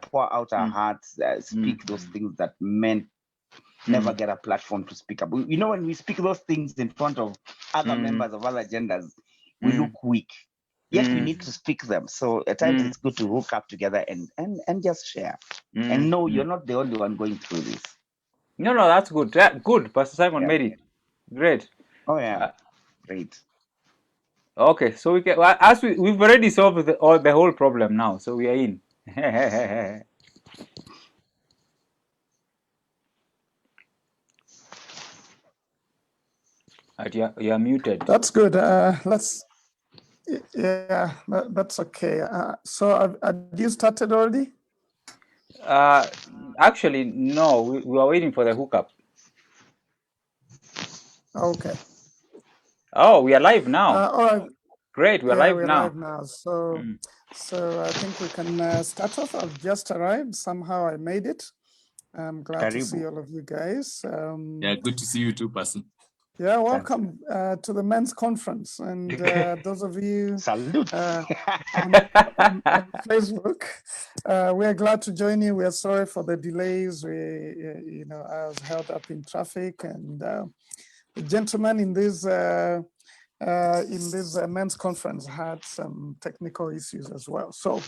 pour out our hearts, speak those things that men never get a platform to speak about. When we speak those things in front of other members of other genders, we look weak. Yet we need to speak them. So at times it's good to hook up together and just share. And no, you're not the only one going through this. No, that's good. Good. Pastor Simon made it. Great. Oh yeah, great. Okay, so we can, as we've already solved the whole problem now, so we are in. You're muted. That's good. That's okay. So have you started already? Actually, no. We are waiting for the hookup. Okay. Oh, we are live now. All right. Great, we're live now. So I think we can start off. I've just arrived. Somehow I made it. I'm glad to see all of you guys. Good to see you too, Pastor. Yeah, welcome to the men's conference. And those of you on Facebook, we are glad to join you. We are sorry for the delays. I was held up in traffic, and the gentleman in this men's conference had some technical issues as well. So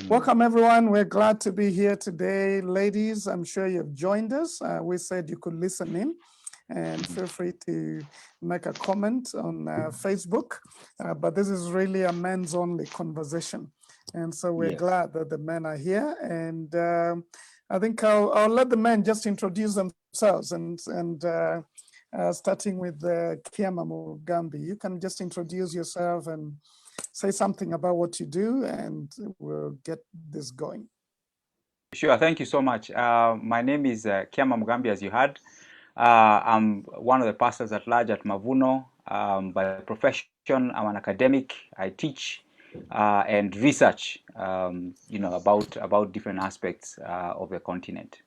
welcome everyone. We're glad to be here today. Ladies, I'm sure you've joined us. We said you could listen in, and feel free to make a comment on Facebook. But this is really a men's only conversation. And so we're glad that the men are here. And I think I'll let the men just introduce themselves, and starting with Kiama Mugambi. You can just introduce yourself and say something about what you do, and we'll get this going. Sure, thank you so much. My name is Kiama Mugambi, as you heard. I'm one of the pastors at large at Mavuno. By profession, I'm an academic. I teach and research, about different aspects of the continent.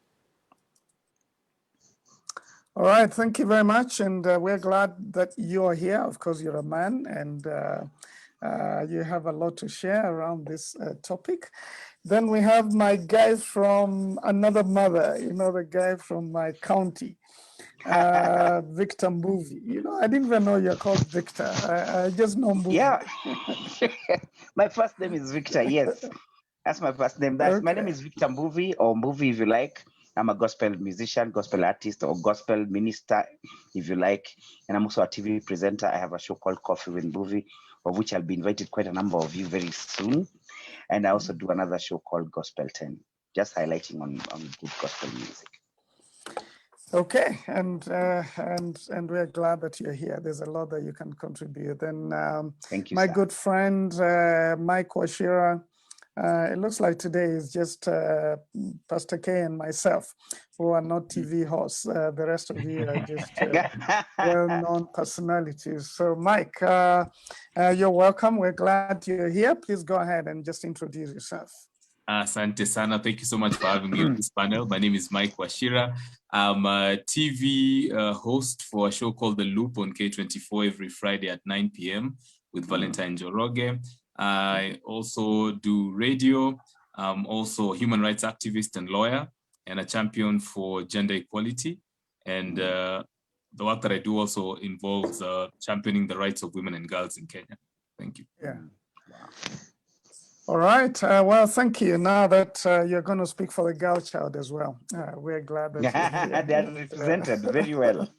All right, thank you very much. And we're glad that you are here. Of course, you're a man, and you have a lot to share around this topic. Then we have my guy from another mother, the guy from my county, Victor Mbuvi. I didn't even know you're called Victor. I just know Mbuvi. Yeah. My first name is Victor, yes. That's my first name. My name is Victor Mbuvi, or Mbuvi if you like. I'm a gospel musician, gospel artist, or gospel minister, if you like. And I'm also a TV presenter. I have a show called Coffee with Mbuvi, of which I'll be invited quite a number of you very soon. And I also do another show called Gospel 10, just highlighting on good gospel music. Okay, and we're glad that you're here. There's a lot that you can contribute. And thank you, my sir. good friend, Mike Washira. It looks like today is just Pastor K and myself who are not TV hosts. The rest of you are just well-known personalities. So Mike, you're welcome. We're glad you're here. Please go ahead and just introduce yourself. Asante sana. Thank you so much for having me on this panel. My name is Mike Washira. I'm a TV host for a show called The Loop on K24 every Friday at 9 p.m. with Valentine Joroge. I also do radio. I'm also a human rights activist and lawyer, and a champion for gender equality. And the work that I do also involves championing the rights of women and girls in Kenya. Thank you. Yeah. Wow. All right. Well, thank you. Now that you're going to speak for the girl child as well, we're glad that you're here. They're represented very well.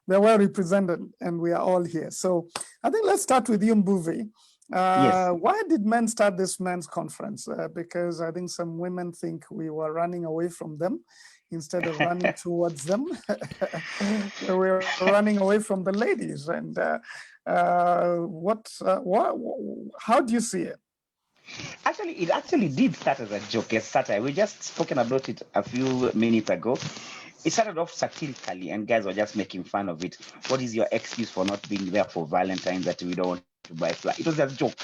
They're well represented, and we are all here. So I think let's start with you, Mbuvi. Yes. Why did men start this men's conference? Because I think some women think we were running away from them instead of running towards them. We're running away from the ladies. And how do you see it? Actually, it did start as a joke, a satire. We just spoken about it a few minutes ago. It started off satirically, and guys were just making fun of it. What is your excuse for not being there for Valentine's, that we don't want to buy flowers? It was a joke.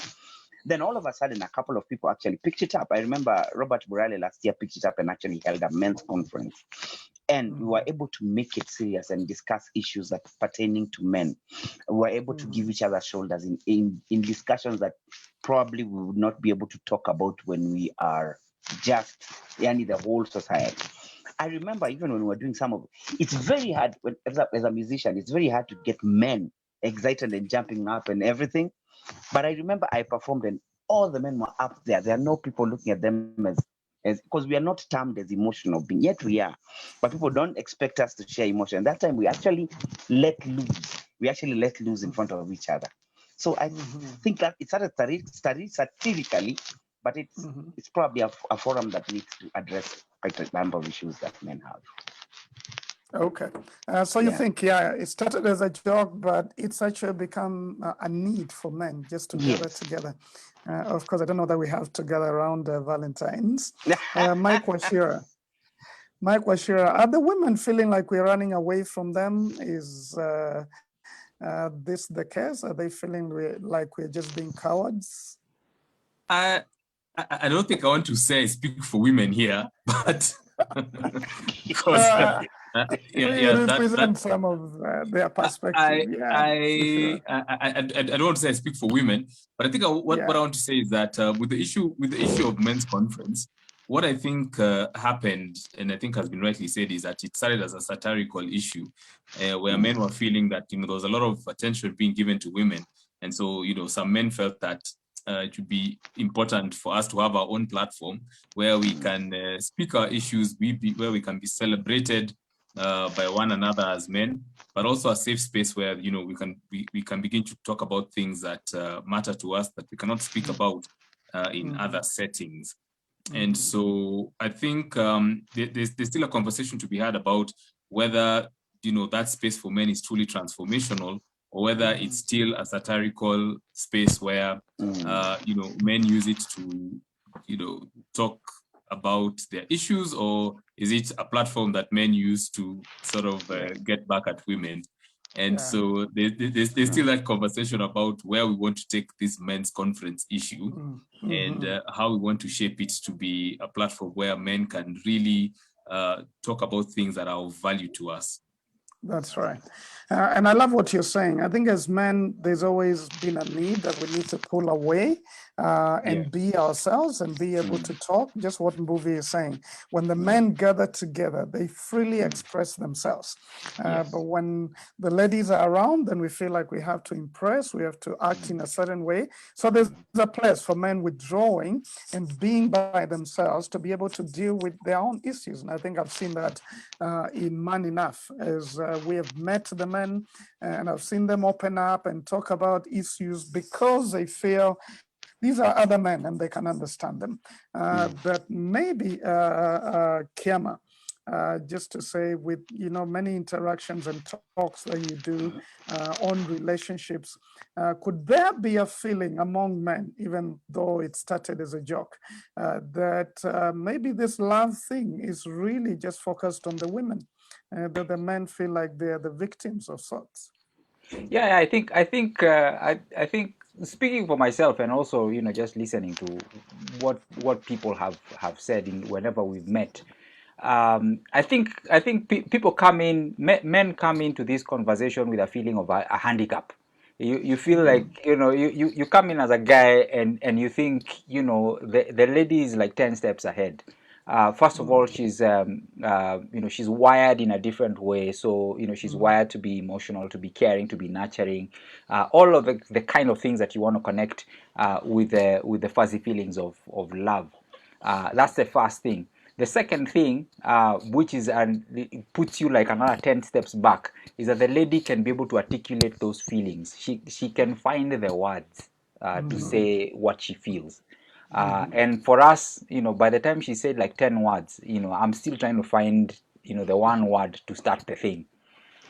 Then all of a sudden, a couple of people actually picked it up. I remember Robert Burale last year picked it up and actually held a men's conference. And we were able to make it serious and discuss issues that pertaining to men. We were able to give each other shoulders in discussions that probably we would not be able to talk about when we are just the whole society. I remember even when we were doing some of it's very hard as a musician, it's very hard to get men excited and jumping up and everything. But I remember I performed and all the men were up there. There are no people looking at them as because we are not termed as emotional being, yet we are. But people don't expect us to share emotion. That time we actually let loose. We actually let loose in front of each other. So I think that it started satirically, but it's probably a forum that needs to address quite a number of issues that men have. Okay. So you think, it started as a joke, but it's actually become a need for men just to gather together. Of course, I don't know that we have to gather around Valentine's. Mike Washira, are the women feeling like we're running away from them? Is this the case? Are they feeling like we're just being cowards? I don't think I want to say I speak for women here, but because represent some of their perspective. I don't want to say I speak for women, but I think what I want to say is that with the issue of men's conference, what I think happened, and I think has been rightly said, is that it started as a satirical issue where men were feeling that there was a lot of attention being given to women, and so some men felt that it would be important for us to have our own platform where we can speak our issues, where we can be celebrated by one another as men, but also a safe space where we can begin to talk about things that matter to us that we cannot speak about in other settings. And so I think there's still a conversation to be had about whether that space for men is truly transformational, or whether it's still a satirical space where men use it to talk about their issues, or is it a platform that men use to sort of get back at women? And so there's still that conversation about where we want to take this men's conference issue and how we want to shape it to be a platform where men can really talk about things that are of value to us. That's right. And I love what you're saying. I think as men, there's always been a need that we need to pull away and be ourselves and be able to talk. Just what Mbuvi is saying. When the men gather together, they freely express themselves. But when the ladies are around, then we feel like we have to impress, we have to act in a certain way. So there's a place for men withdrawing and being by themselves to be able to deal with their own issues. And I think I've seen that in Man Enough, as we have met the men and I've seen them open up and talk about issues because they feel these are other men and they can understand them. But maybe, Kiama, just to say, with many interactions and talks that you do on relationships, could there be a feeling among men, even though it started as a joke, that maybe this love thing is really just focused on the women, that the men feel like they're the victims of sorts? Yeah, I think speaking for myself, and also just listening to what people have said whenever we've met. I think people come in, men come into this conversation with a feeling of a handicap. You feel like you come in as a guy and you think the lady is like 10 steps ahead. First of all, she's she's wired in a different way. So she's wired to be emotional, to be caring, to be nurturing, all of the kind of things that you want to connect with the fuzzy feelings of love. That's the first thing. The second thing, which is it puts you like another 10 steps back, is that the lady can be able to articulate those feelings. She can find the words to say what she feels. And for us, by the time she said like 10 words, I'm still trying to find, the one word to start the thing.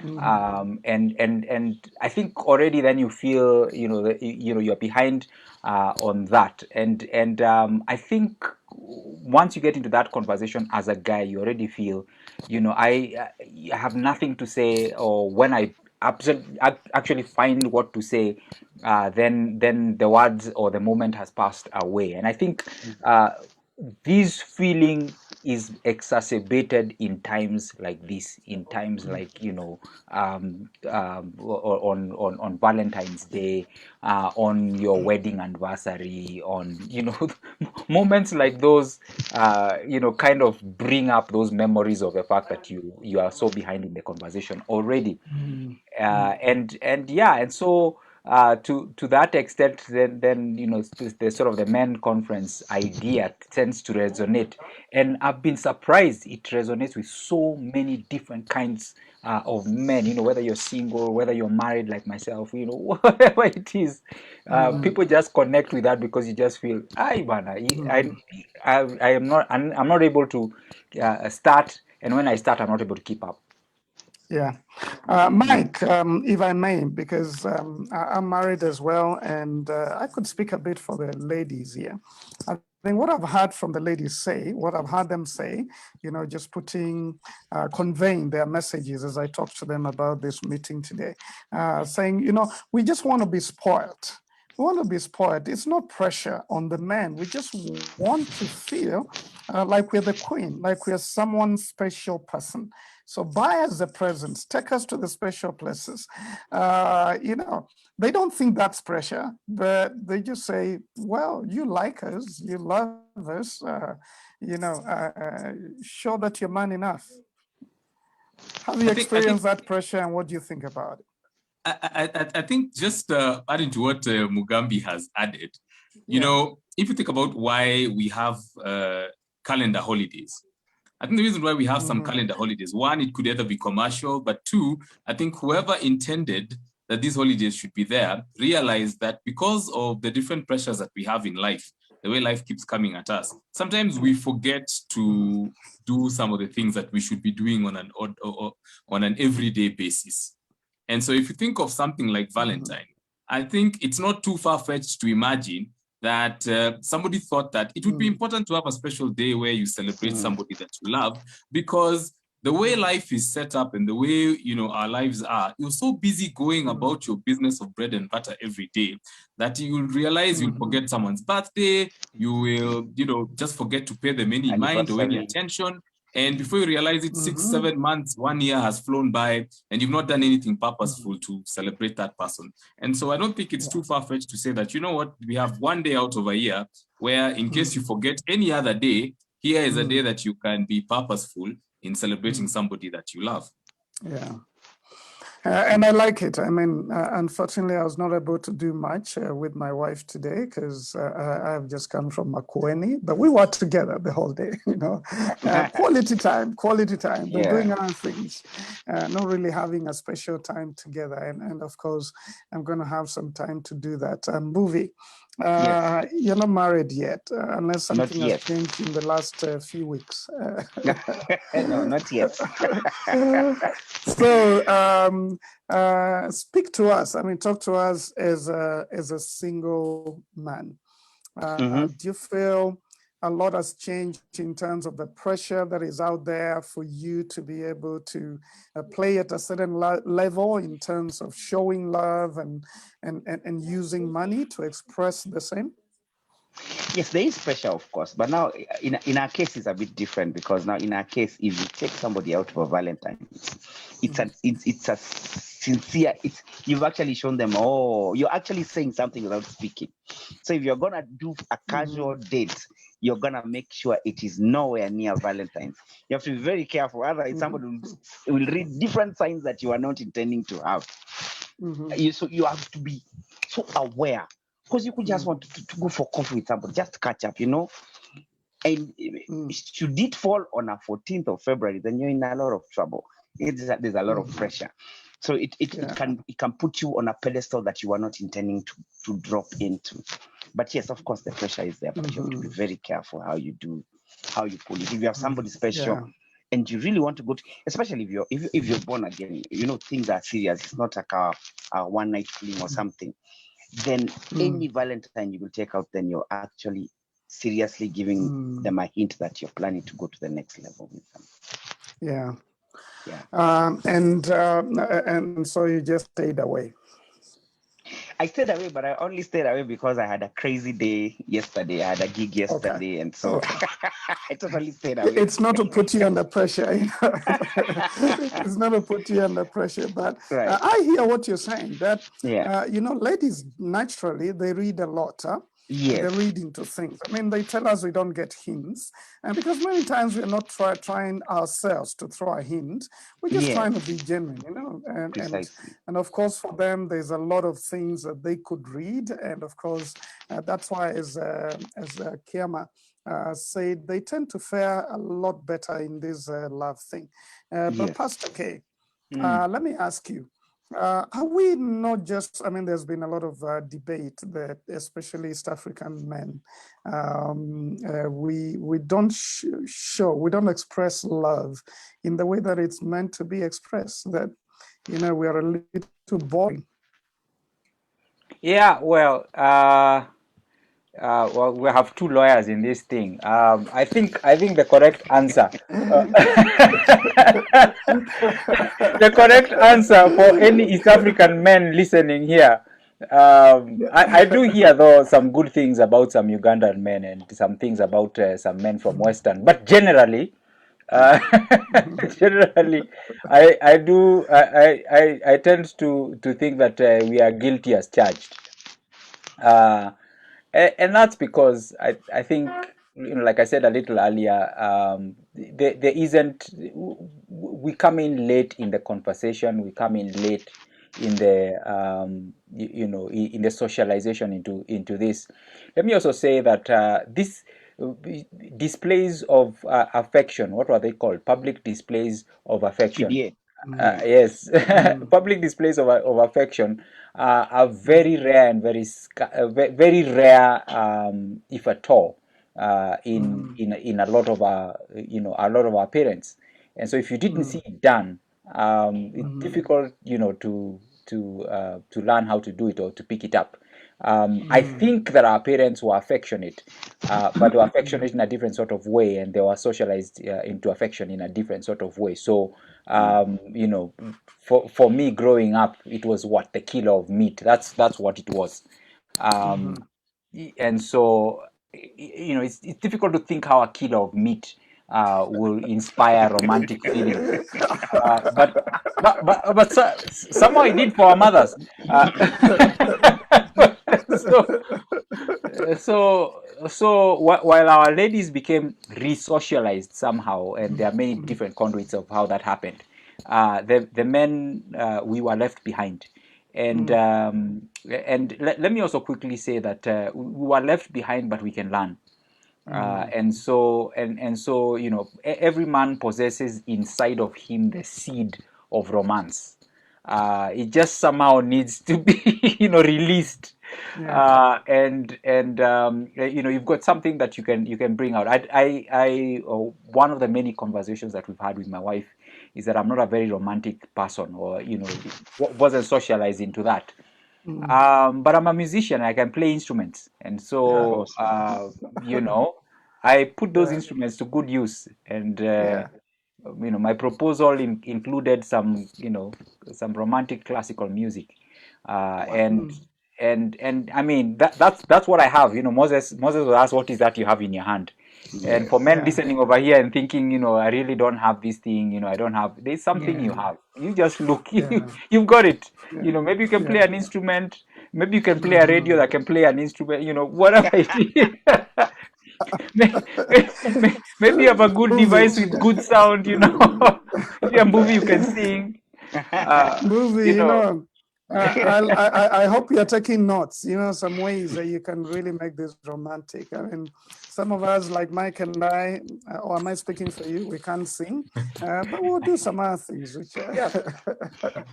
And I think already then you feel, you're behind on that. And I think once you get into that conversation as a guy, you already feel, I have nothing to say, or when I actually find what to say, then the words or the moment has passed away. And I think this feeling is exacerbated in times like this, in times like, on Valentine's Day, on your wedding anniversary, on, moments like those, kind of bring up those memories of the fact that you are so behind in the conversation already. And so to that extent, then the sort of the men conference idea tends to resonate, and I've been surprised it resonates with so many different kinds of men. Whether you're single, whether you're married like myself, whatever it is, people just connect with that because you just feel, bana, I am not, I'm not able to start, and when I start, I'm not able to keep up. Yeah. Mike, if I may, because I'm married as well, and I could speak a bit for the ladies here. I think what I've heard from the ladies say, what I've heard them say, just conveying their messages as I talk to them about this meeting today, saying, we just want to be spoiled. We want to be spoiled. It's not pressure on the men. We just want to feel like we're the queen, like we're someone's special person. So buy us the presents, take us to the special places. They don't think that's pressure, but they just say, well, you like us, you love us, show that you're man enough. Have you experienced that pressure, and what do you think about it? I think just adding to what Mugambi has added, if you think about why we have calendar holidays, I think the reason why we have some calendar holidays, one, it could either be commercial, but two, I think whoever intended that these holidays should be there realized that because of the different pressures that we have in life, the way life keeps coming at us, sometimes we forget to do some of the things that we should be doing on an everyday basis. And so if you think of something like Valentine, I think it's not too far-fetched to imagine that somebody thought that it would be important to have a special day where you celebrate somebody that you love, because the way life is set up and the way our lives are, you're so busy going about your business of bread and butter every day that you will realize you'll forget someone's birthday, you will just forget to pay them any mind or any attention. And before you realize it, 6, 7 months, 1 year has flown by, and you've not done anything purposeful to celebrate that person. And so I don't think it's too far-fetched to say that, we have 1 day out of a year where, in case you forget any other day, here is a day that you can be purposeful in celebrating somebody that you love. Yeah. And I like it. I mean, unfortunately, I was not able to do much with my wife today because I've just come from Makueni, but we were together the whole day, quality time, but doing our things, not really having a special time together. And of course, I'm going to have some time to do that. Bhuvi, you're not married yet, unless something has changed in the last few weeks. No, not yet. So speak to us. I mean, talk to us as a single man. Do you feel a lot has changed in terms of the pressure that is out there for you to be able to play at a certain level in terms of showing love and using money to express the same? Yes, there is pressure, of course, but now in our case it's a bit different, because now in our case, if you take somebody out for Valentine, it's a sincere. You've actually shown them. Oh, you're actually saying something without speaking. So if you're gonna do a casual date, you're gonna make sure it is nowhere near Valentine's. You have to be very careful, otherwise somebody will read different signs that you are not intending to have. So you have to be so aware. Because you could just want to go for coffee with somebody, just to catch up, And should it fall on a 14th of February, then you're in a lot of trouble. There's a lot of pressure. So it can put you on a pedestal that you are not intending to drop into. But yes, of course, the pressure is there, but you have to be very careful how you pull it. If you have somebody special and you really want to go to, especially if you're born again, things are serious. It's not like a one-night fling or something. Then any Valentine you will take out, then you're actually seriously giving them a hint that you're planning to go to the next level with them. Yeah. And so you just stayed away. I stayed away, but I only stayed away because I had a crazy day yesterday. I had a gig yesterday, and so I totally stayed away. It's not to put you under pressure. You know? It's not to put you under pressure, but Right. I hear what you're saying. That Yeah. you know, ladies naturally they read a lot. Huh? Yes. They read into things. I mean, they tell us we don't get hints, and because many times we're not trying ourselves to throw a hint, we're just Yes. trying to be genuine, you know. Precisely. And of course, for them, there's a lot of things that they could read, and of course, that's why, as Kiama said, they tend to fare a lot better in this love thing. But Yes. Pastor K, let me ask you. Are we not just, I mean, there's been a lot of debate that especially East African men, we don't show, we don't express love in the way that it's meant to be expressed, that, you know, we are a little boring. Yeah, well, well, we have two lawyers in this thing. I think the correct answer, the correct answer for any East African men listening here. I do hear though some good things about some Ugandan men and some things about some men from Western, but generally, generally, I tend to think that we are guilty as charged. And that's because I think, you know, like I said a little earlier, there isn't, we come in late in the conversation, we come in late in the you know, in the socialization into this. Let me also say that this displays of affection, what were they called? Public displays of affection. PDA. Yes, public displays of affection are very rare and very rare, if at all, in a lot of our, you know, a lot of our parents. And so if you didn't see it done, it's difficult, you know, to learn how to do it or to pick it up. I think that our parents were affectionate, but were affectionate in a different sort of way, and they were socialized into affection in a different sort of way. So, you know, for me growing up, it was what, the kilo of meat. That's what it was, and so, you know, it's difficult to think how a kilo of meat will inspire romantic feelings, but somehow it did for our mothers. So while our ladies became re-socialized somehow, and there are many different conduits of how that happened, the men, we were left behind. And let me also quickly say that we were left behind, but we can learn. And so you know, every man possesses inside of him the seed of romance. It just somehow needs to be, you know, released. And you know, you've got something that you can bring out. One of the many conversations that we've had with my wife is that I'm not a very romantic person, or, you know, wasn't socialized into that. But I'm a musician. I can play instruments, and so you know, I put those instruments to good use. And you know, my proposal included some, you know, some romantic classical music, and I mean, that's what I have. You know, Moses was asked, "What is that you have in your hand?" And for men listening over here and thinking, you know, I really don't have this thing, you know, I don't have, there's something you have. You just look, you've got it. You know, maybe you can play an instrument, maybe you can play a radio that can play an instrument, you know, whatever it is. Maybe you have a good device with good sound, you know. Maybe a movie you can sing. Movie, you know. I hope you're taking notes, you know, some ways that you can really make this romantic. I mean, some of us, like Mike and I, or am I speaking for you? We can't sing, but we'll do some other things. Which,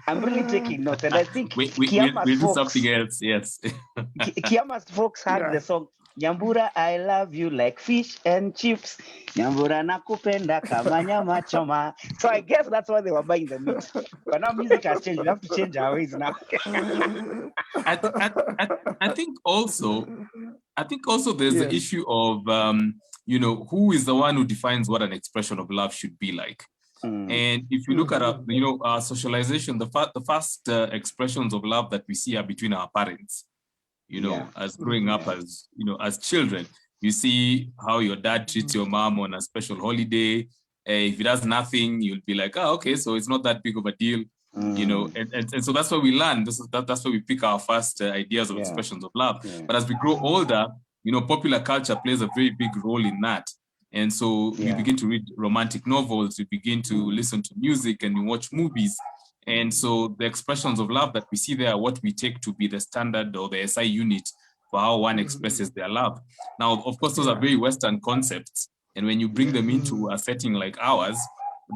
I'm really taking notes, and I think we'll do something else. Yes. Kiama's folks had the song Nyambura, I love you like fish and chips. Nyambura nakupenda kama nyama choma. So I guess that's why they were buying the meat. But now music has changed. We have to change our ways now. I think also there's the issue of you know, who is the one who defines what an expression of love should be like. And if you look at our socialization, the first expressions of love that we see are between our parents. As growing up as children, you see how your dad treats your mom on a special holiday. If he does nothing, you'll be like, oh, okay, so it's not that big of a deal. And so that's where we learn. That's where we pick our first ideas of expressions of love. But as we grow older, popular culture plays a very big role in that. And so we begin to read romantic novels, we begin to listen to music, and we watch movies. And so the expressions of love that we see there are what we take to be the standard or the SI unit for how one expresses their love. Now, of course, those are very Western concepts. And when you bring them into a setting like ours,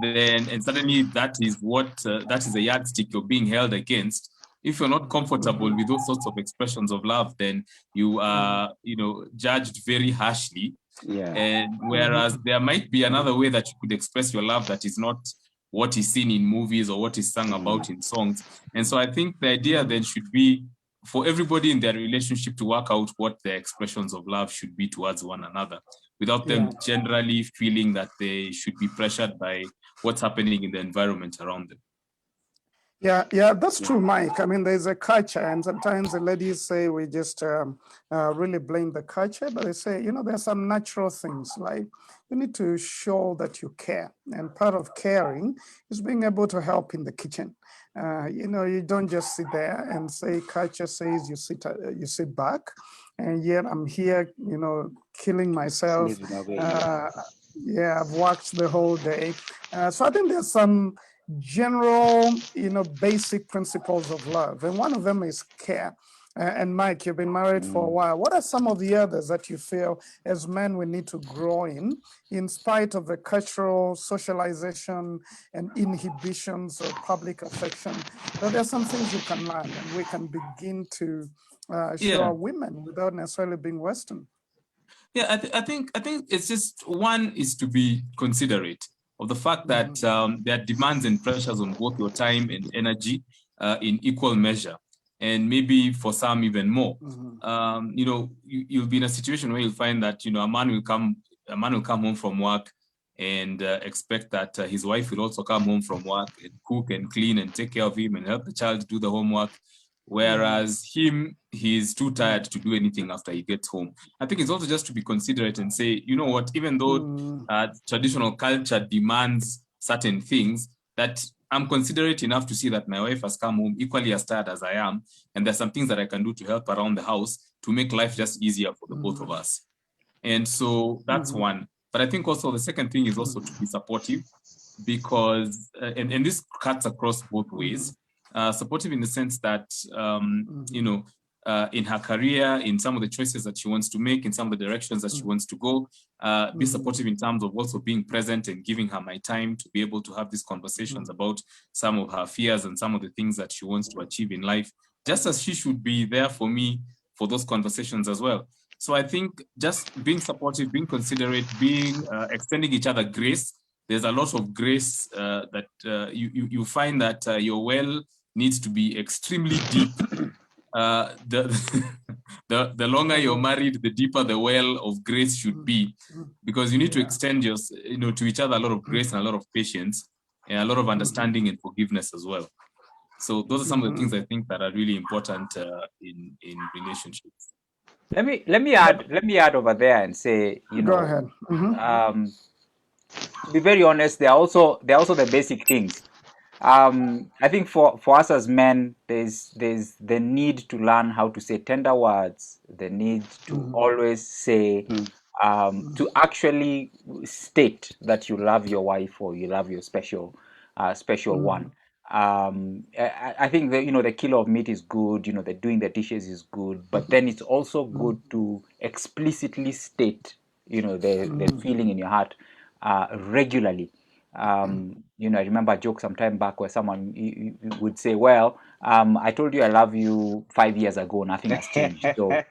and suddenly that is a yardstick you're being held against. If you're not comfortable with those sorts of expressions of love, then you are, judged very harshly. And whereas there might be another way that you could express your love that is not what is seen in movies or what is sung about in songs. And so I think the idea then should be for everybody in their relationship to work out what their expressions of love should be towards one another, without them generally feeling that they should be pressured by what's happening in the environment around them. Yeah, that's true, Mike. I mean, there's a culture, and sometimes the ladies say we just really blame the culture, but they say, there's some natural things like you need to show that you care. And part of caring is being able to help in the kitchen. You don't just sit there and say culture says you sit back, and yet I'm here, killing myself. I've worked the whole day. So I think there's some general, basic principles of love. And one of them is care. And Mike, you've been married for a while. What are some of the others that you feel as men we need to grow in spite of the cultural socialization and inhibitions of public affection? But there are some things you can learn and we can begin to show our women without necessarily being Western. Yeah, I think it's just one is to be considerate of the fact that there are demands and pressures on both your time and energy in equal measure, and maybe for some even more. You'll be in a situation where you'll find that a man will come home from work and expect that his wife will also come home from work and cook and clean and take care of him and help the child do the homework. Whereas he's too tired to do anything after he gets home. I think it's also just to be considerate and say, you know what, even though traditional culture demands certain things, that I'm considerate enough to see that my wife has come home equally as tired as I am, and there's some things that I can do to help around the house to make life just easier for the both of us. And so that's one. But I think also the second thing is also to be supportive, because, and this cuts across both ways. Supportive in the sense that, in her career, in some of the choices that she wants to make, in some of the directions that she wants to go, be supportive in terms of also being present and giving her my time to be able to have these conversations about some of her fears and some of the things that she wants to achieve in life, just as she should be there for me for those conversations as well. So I think just being supportive, being considerate, extending each other grace. There's a lot of grace that you find that your well needs to be extremely deep. The longer you're married, the deeper the well of grace should be, because you need to extend to each other a lot of grace and a lot of patience and a lot of understanding and forgiveness as well. So those are some of the things I think that are really important in relationships. Let me add over there and say, Go ahead. To be very honest, they're also the basic things. I think for us as men, there's the need to learn how to say tender words, the need to always say, to actually state that you love your wife or you love your special one. I think that, the kilo of meat is good, the doing the dishes is good, but then it's also good to explicitly state, the feeling in your heart regularly. I remember a joke some time back where someone would say, well, I told you I love you 5 years ago, nothing has changed. So,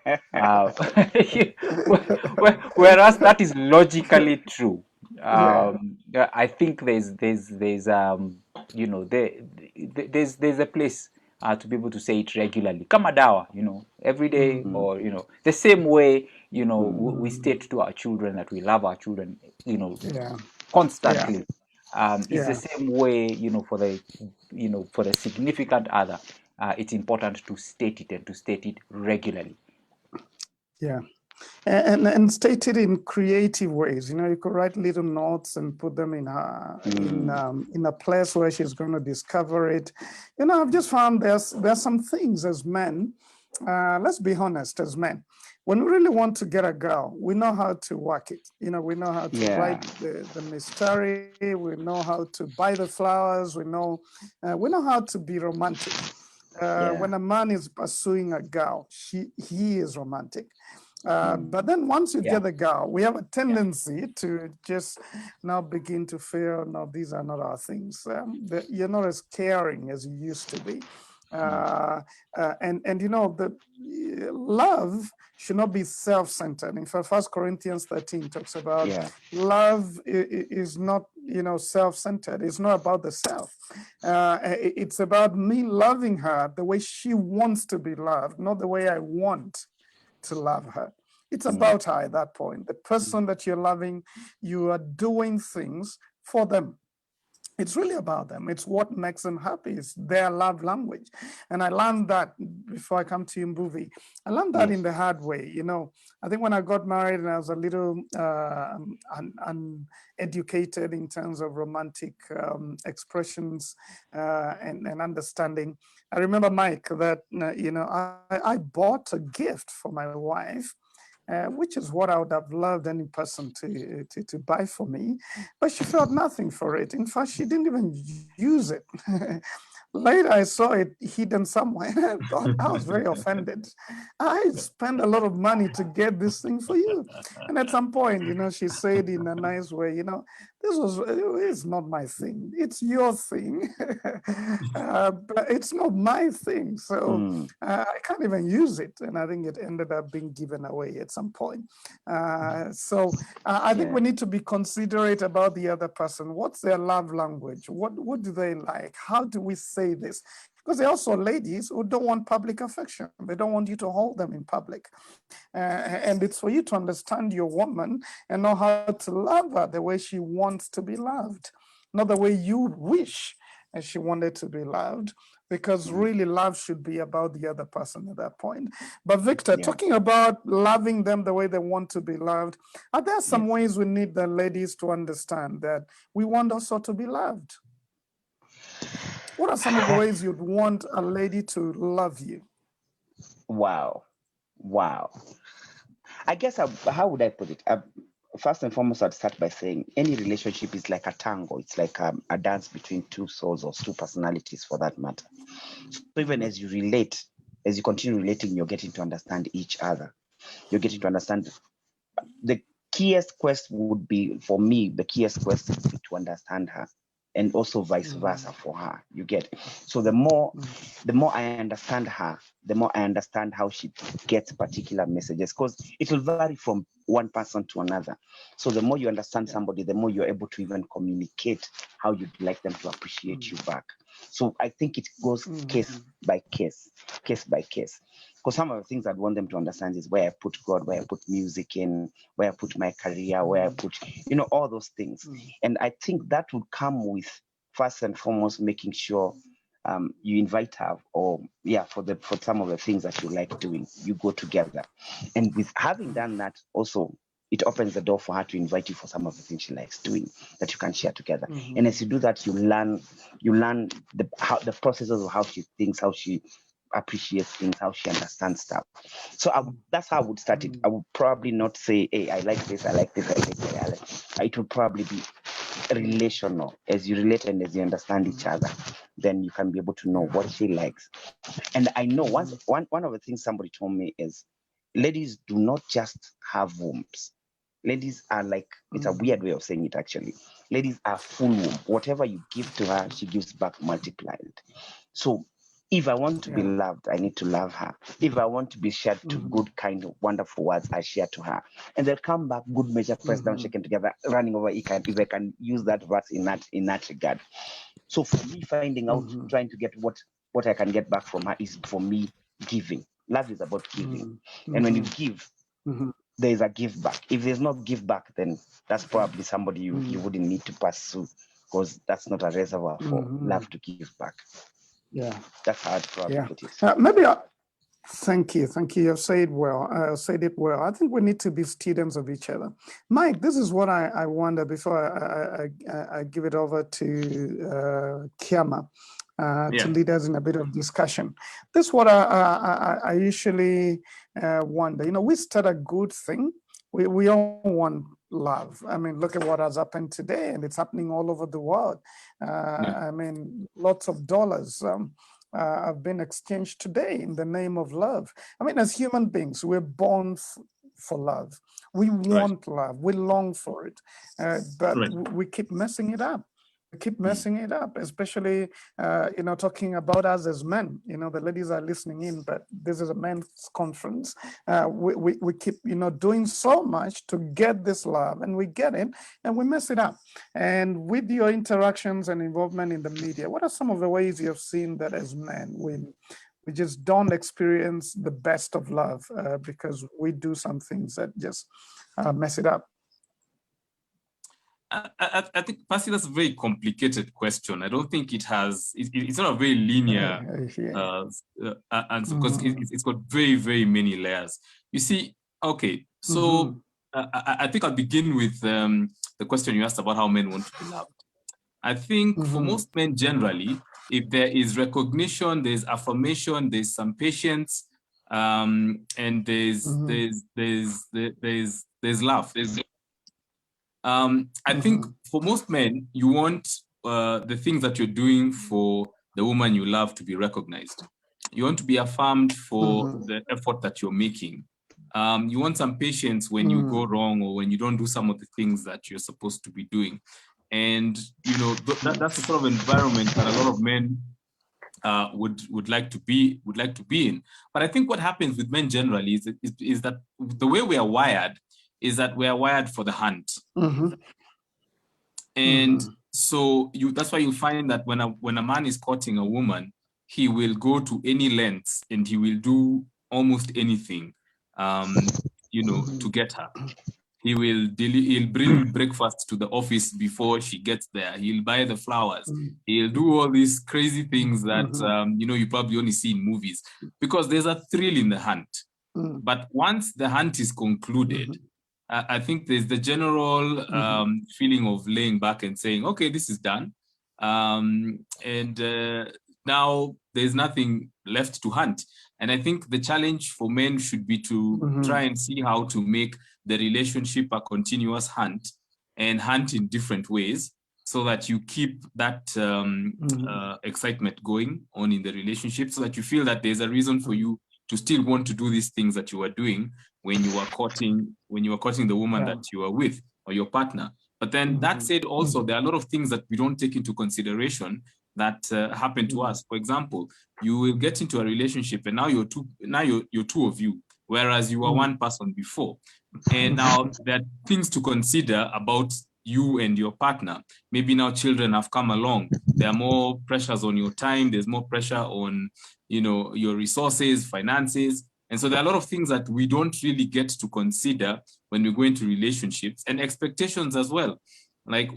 whereas that is logically true. I think there's a place to be able to say it regularly. Kama dawa, every day, or, the same way, we state to our children that we love our children, constantly. It's the same way, for the significant other. It's important to state it and to state it regularly. Yeah. And state it in creative ways. You could write little notes and put them in a place where she's going to discover it. I've just found there's some things as men. Let's be honest, as men, when we really want to get a girl, we know how to work it. We know how to write the mystery. We know how to buy the flowers. We know how to be romantic. When a man is pursuing a girl, he is romantic. But then once you get the girl, we have a tendency to just now begin to feel, no, these are not our things. You're not as caring as you used to be. And the love should not be self-centered. In fact, 1 Corinthians 13 talks about love is not, self-centered. It's not about the self. It's about me loving her the way she wants to be loved, not the way I want to love her. It's about her at that point. The person that you're loving, you are doing things for them. It's really about them. It's what makes them happy. It's their love language. And I learned that before I come to you, Mbuvi. I learned that in the hard way. I think when I got married and I was a little uneducated in terms of romantic expressions and understanding. I remember, Mike, that, I bought a gift for my wife, which is what I would have loved any person to buy for me, but she felt nothing for it. In fact, she didn't even use it. Later, I saw it hidden somewhere. I was very offended. I spent a lot of money to get this thing for you. And at some point, she said in a nice way, it's not my thing. It's your thing. But it's not my thing. So I can't even use it. And I think it ended up being given away at some point. So I think we need to be considerate about the other person. What's their love language? What do they like? How do we say this? Because there are also ladies who don't want public affection. They don't want you to hold them in public. And it's for you to understand your woman and know how to love her the way she wants to be loved, not the way you wish she wanted to be loved, because really love should be about the other person at that point. But Victor, talking about loving them the way they want to be loved, are there some ways we need the ladies to understand that we want also to be loved? What are some of the ways you'd want a lady to love you? Wow. I guess, how would I put it? First and foremost, I'd start by saying any relationship is like a tango. It's like a dance between two souls or two personalities, for that matter. So even as you relate, as you continue relating, you're getting to understand each other. You're getting to understand. The keyest quest would be, for me, the keyest quest would be to understand her, and also vice versa for her. You get it? So the more I understand her, the more I understand how she gets particular messages, because it will vary from one person to another. So the more you understand somebody, the more you're able to even communicate how you'd like them to appreciate you back. So I think it goes case by case. Because some of the things I'd want them to understand is where I put God, where I put music in, where I put my career, where I put, all those things. And I think that would come with, first and foremost, making sure you invite her, or for some of the things that you like doing, you go together. And with having done that, also, it opens the door for her to invite you for some of the things she likes doing that you can share together. And as you do that, you learn the processes of how she thinks, how she appreciates things, how she understands stuff. So that's how I would start it. I would probably not say, hey, I like this, I like this, I like that. It would probably be relational. As you relate and as you understand each other, then you can be able to know what she likes. And I know one of the things somebody told me is, ladies do not just have wombs. Ladies are like, it's a weird way of saying it actually. Ladies are full womb. Whatever you give to her, she gives back multiplied. So if I want to be loved, I need to love her. If I want to be shared to good, kind of wonderful words, I share to her. And they'll come back, good measure, pressed down, shaken together, running over, if I can use that verse in that regard. So for me, finding out, trying to get what I can get back from her is, for me, giving. Love is about giving. And when you give, there is a give back. If there's no give back, then that's probably somebody you wouldn't need to pursue because that's not a reservoir for love to give back. Yeah. That's how I'd probably put it. Maybe. Thank you. You've said well. Said it well. I think we need to be students of each other. Mike, this is what I wonder before I give it over to Kiama to lead us in a bit of discussion. This is what I usually wonder. You know, we start a good thing. We all want love. I mean, look at what has happened today, and it's happening all over the world. I mean, lots of dollars have been exchanged today in the name of love. I mean, as human beings, we're born for love. We want love. We long for it, but we keep messing it up. We keep messing it up, especially, you know, talking about us as men. You know, the ladies are listening in, but this is a men's conference. We keep, you know, doing so much to get this love, and we get it, and we mess it up. And with your interactions and involvement in the media, what are some of the ways you have seen that as men, we just don't experience the best of love because we do some things that just mess it up? I think, Percy, that's a very complicated question. I don't think it has, it's not a very linear answer because it's got very, very many layers. You see, okay, so I think I'll begin with the question you asked about how men want to be loved. I think for most men generally, if there is recognition, there's affirmation, there's some patience, and there's love. I think for most men, you want the things that you're doing for the woman you love to be recognized. You want to be affirmed for the effort that you're making. You want some patience when you go wrong or when you don't do some of the things that you're supposed to be doing. And, you know, that's the sort of environment that a lot of men would like to be in. But I think what happens with men generally is that the way we are wired is that we are wired for the hunt. And so that's why you find that when a man is courting a woman, he will go to any lengths and he will do almost anything, you know, to get her. He'll bring breakfast to the office before she gets there. He'll buy the flowers. He'll do all these crazy things that, you know, you probably only see in movies because there's a thrill in the hunt. But once the hunt is concluded, I think there's the general feeling of laying back and saying, okay, this is done. Now there's nothing left to hunt. And I think the challenge for men should be to try and see how to make the relationship a continuous hunt and hunt in different ways so that you keep that excitement going on in the relationship so that you feel that there's a reason for you to still want to do these things that you were doing when you were courting the woman that you were with or your partner. But then that said, also there are a lot of things that we don't take into consideration that happen to us. For example, you will get into a relationship and now you're two of you, whereas you were one person before. And now there are things to consider about you and your partner. Maybe now children have come along. There are more pressures on your time. There's more pressure on, you know, your resources, finances. And so there are a lot of things that we don't really get to consider when we go into relationships, and expectations as well. Like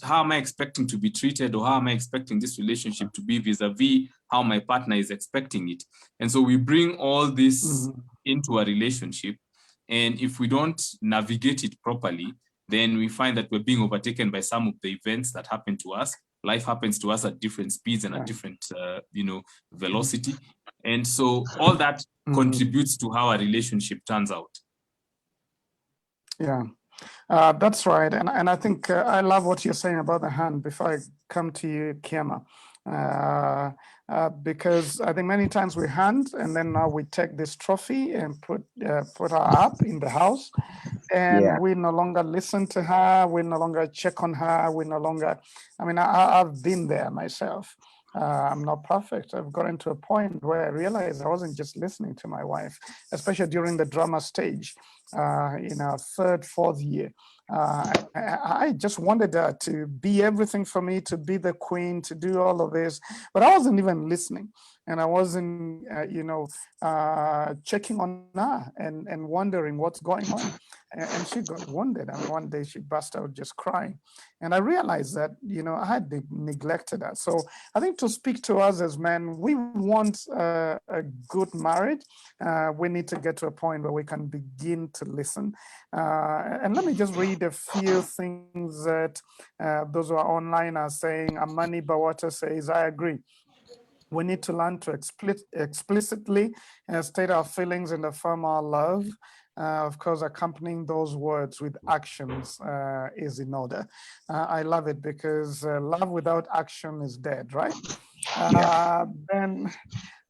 how am I expecting to be treated, or how am I expecting this relationship to be vis-a-vis how my partner is expecting it? And so we bring all this into a relationship. And if we don't navigate it properly, then we find that we're being overtaken by some of the events that happen to us. Life happens to us at different speeds and at different, you know, velocity. And so all that contributes to how a relationship turns out. Yeah, that's right. And I think I love what you're saying about the hand. Before I come to you, Kiama, because I think many times we hand and then now we take this trophy and put her up in the house, and we no longer listen to her, we no longer check on her, we no longer, I mean, I've been there myself. I'm not perfect. I've gotten to a point where I realized I wasn't just listening to my wife, especially during the drama stage, in our third, fourth year. I just wanted her to be everything for me, to be the queen, to do all of this, but I wasn't even listening. And I wasn't, you know, checking on her and wondering what's going on. and she got wounded. And one day she burst out just crying. And I realized that, I had neglected her. So I think to speak to us as men, we want a good marriage. We need to get to a point where we can begin to listen. And let me just read a few things that those who are online are saying. Amani Bawata says, I agree. We need to learn to explicitly state our feelings and affirm our love. Of course, accompanying those words with actions is in order. I love it because love without action is dead, right? Then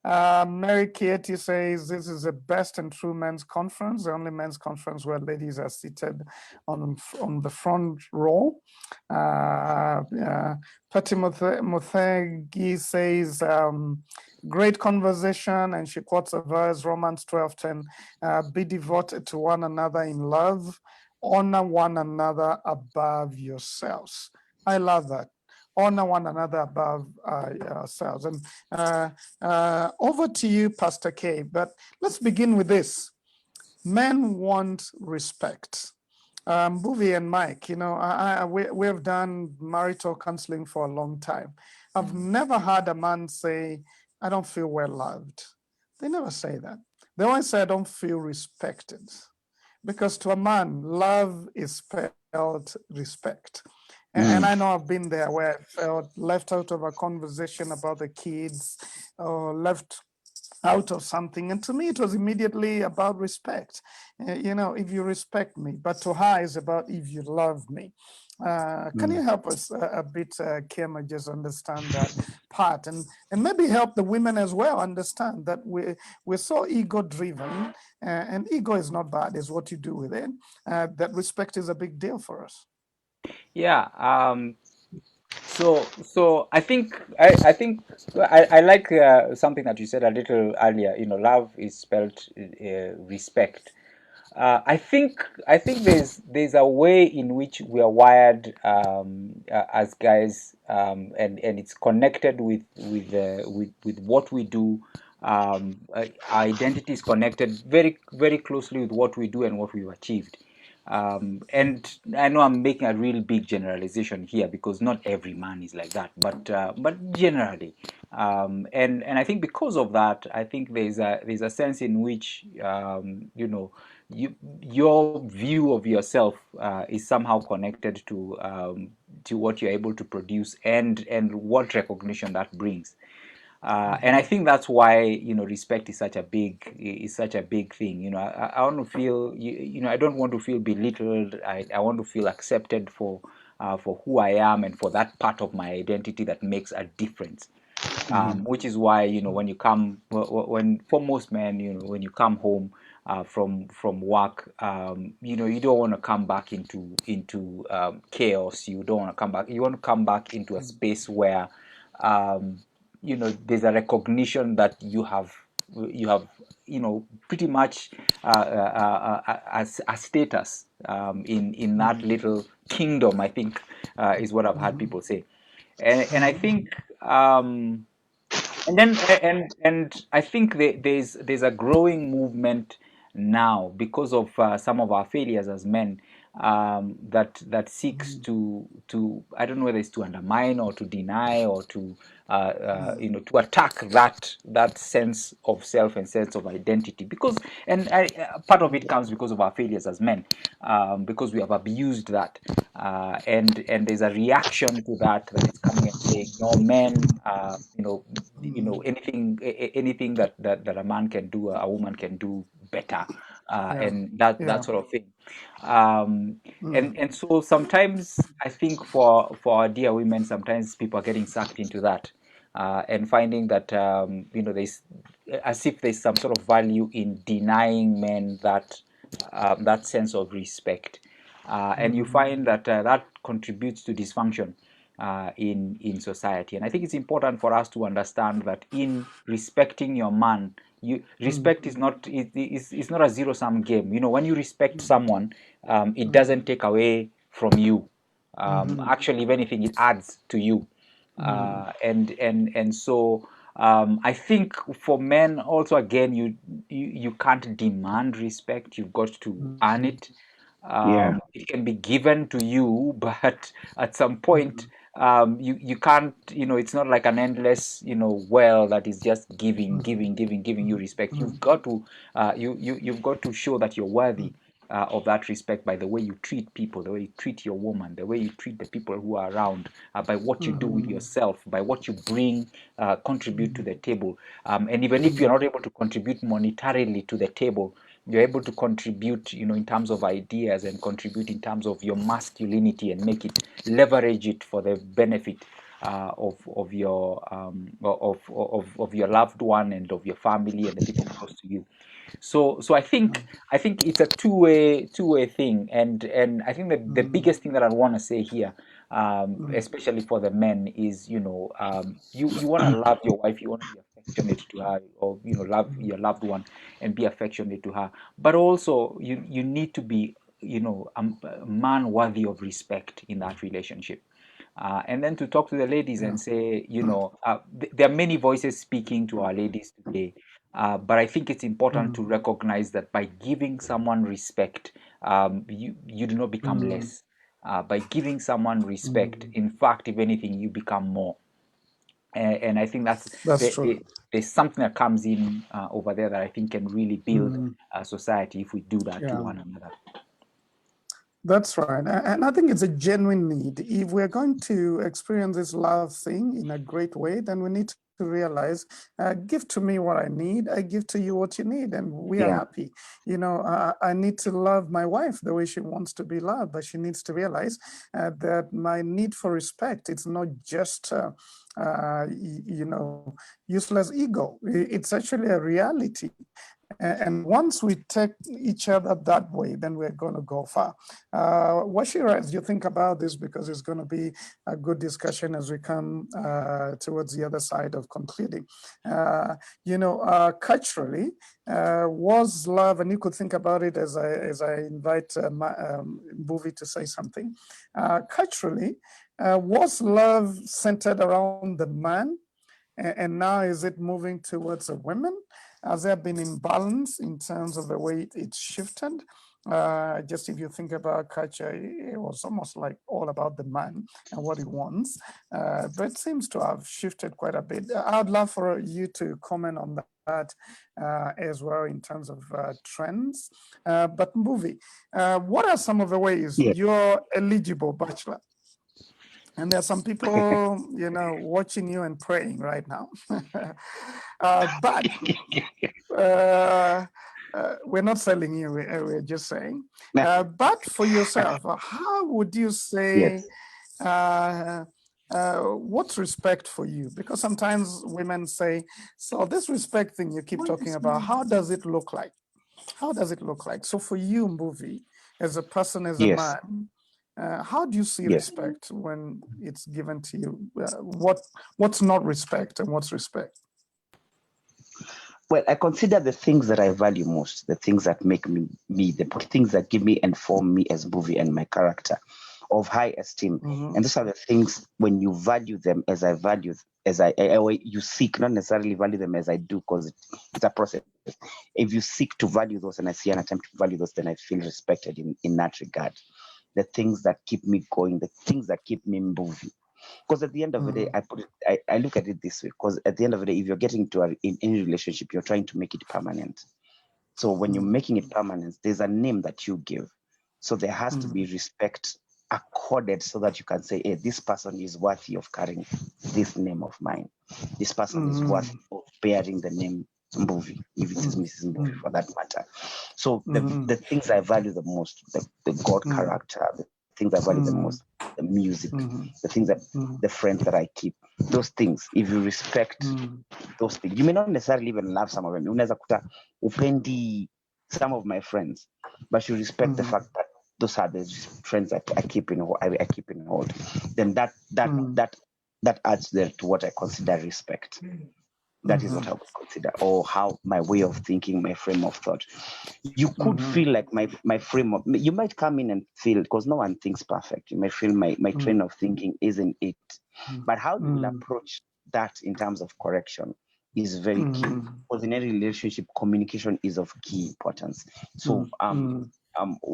Mary Kieti says this is the best and true men's conference, the only men's conference where ladies are seated on the front row. Patti Muthegi says, great conversation, and she quotes a verse, Romans 12:10, be devoted to one another in love, honor one another above yourselves. I love that. Honor one another above ourselves. And over to you, Pastor K. But let's begin with this. Men want respect. Bhuvi and Mike, we have done marital counseling for a long time. I've never had a man say, I don't feel well loved. They never say that. They always say, I don't feel respected. Because to a man, love is spelled respect. And I know I've been there where I felt left out of a conversation about the kids or left out of something. And to me, it was immediately about respect. If you respect me, but to her is about if you love me. Can you help us a bit, Kema, just understand that part and maybe help the women as well understand that we're so ego-driven, and ego is not bad, it's what you do with it, that respect is a big deal for us. Yeah. So I think I like something that you said a little earlier. Love is spelled respect. I think there's a way in which we are wired as guys, and it's connected with what we do. Our identity is connected very very closely with what we do and what we've achieved. And I know I'm making a real big generalization here because not every man is like that, but generally, and I think because of that, I think there's a sense in which your view of yourself is somehow connected to what you're able to produce and what recognition that brings. And I think that's why respect is such a big thing. I want to feel I don't want to feel belittled. I want to feel accepted for who I am and for that part of my identity that makes a difference. Which is why when for most men, when you come home from work, you don't want to come back into chaos. You don't want to come back. You want to come back into a space where there's a recognition that you have pretty much a status in that little kingdom, I think, is what I've had people say. And I think and I think there's a growing movement now because of some of our failures as men, that seeks to I don't know whether it's to undermine or to deny or to to attack that sense of self and sense of identity, because part of it comes because of our failures as men, because we have abused that, and there's a reaction to that is coming and saying, no, men, anything that a man can do, a woman can do better, and that sort of thing. And so sometimes I think for our dear women, sometimes people are getting sucked into that, and finding that there's as if there's some sort of value in denying men that sense of respect, and you find that that contributes to dysfunction in society. And I think it's important for us to understand that in respecting your man, respect is not it's not a zero-sum game. When you respect someone, it doesn't take away from you. Actually, if anything, it adds to you. And so I think for men also, again, you can't demand respect. You've got to earn it. Yeah. It can be given to you, but at some point, you can't, it's not like an endless, well that is just giving you respect. You've got to, you've got to show that you're worthy of that respect by the way you treat people, the way you treat your woman, the way you treat the people who are around, by what you do with yourself, by what you bring, contribute to the table. And even if you're not able to contribute monetarily to the table, you're able to contribute, in terms of ideas, and contribute in terms of your masculinity, and leverage it for the benefit of your of your loved one, and of your family, and the people close to you. So I think it's a two-way thing, and I think that the biggest thing that I want to say here, especially for the men, is you want to love your wife, you want to be affectionate to her, or love your loved one and be affectionate to her, but also you need to be a man worthy of respect in that relationship. And then to talk to the ladies and say, there are many voices speaking to our ladies today, but I think it's important to recognize that by giving someone respect, you do not become less. By giving someone respect, in fact, if anything, you become more. And I think That's true. there's something that comes in over there that I think can really build a society if we do that to Yeah. one another. That's right. And I think it's a genuine need. If we're going to experience this love thing in a great way, then we need to realize, give to me what I need, I give to you what you need, and we are Yeah. happy. I need to love my wife the way she wants to be loved, but she needs to realize that my need for respect, it's not just, useless ego. It's actually a reality. And once we take each other that way, then we're going to go far. Washira, as you think about this, because it's going to be a good discussion as we come towards the other side of concluding. Culturally, was love, and you could think about it as I invite Mbuvi to say something. Culturally, was love centered around the man? And now is it moving towards the women? Has there been imbalance in terms of the way it's shifted? Just if you think about culture, it was almost like all about the man and what he wants, but it seems to have shifted quite a bit. I'd love for you to comment on that as well in terms of trends. But Mbuvi, what are some of the ways you're eligible bachelor? And there are some people, watching you and praying right now. But we're not selling you, we're just saying. But for yourself, how would you say, what's respect for you? Because sometimes women say, so this respect thing you keep talking about, how does it look like? How does it look like? So for you, Mbuvi, as a person, as a man, how do you see respect when it's given to you? What's not respect and what's respect? Well, I consider the things that I value most, the things that make me, the things that give me and form me as Mbuvi and my character of high esteem. And those are the things when you value them as I value, you seek, not necessarily value them as I do, because it's a process. If you seek to value those and I see an attempt to value those, then I feel respected in that regard. The things that keep me going, the things that keep me Mbuvi. Because at the end of the day, I look at it this way, because at the end of the day, if you're getting to in any relationship, you're trying to make it permanent. So when you're making it permanent, there's a name that you give. So there has to be respect accorded so that you can say, hey, this person is worthy of carrying this name of mine. This person is worthy of bearing the name Mbuvi, if it is Mrs. Mbuvi for that matter. So the things I value the most, the God character, the things I value the most, the music, the things that the friends that I keep, those things, if you respect those things, you may not necessarily even love some of them. Unaweza kuta upendi some of my friends, but you respect the fact that those are the friends that I keep in hold. Then that adds there to what I consider respect. That is what I would consider, or how my way of thinking, my frame of thought. You could feel like my frame of, you might come in and feel, because no one thinks perfect. You might feel my train of thinking isn't it. But how you will approach that in terms of correction is very key. Because in any relationship, communication is of key importance. So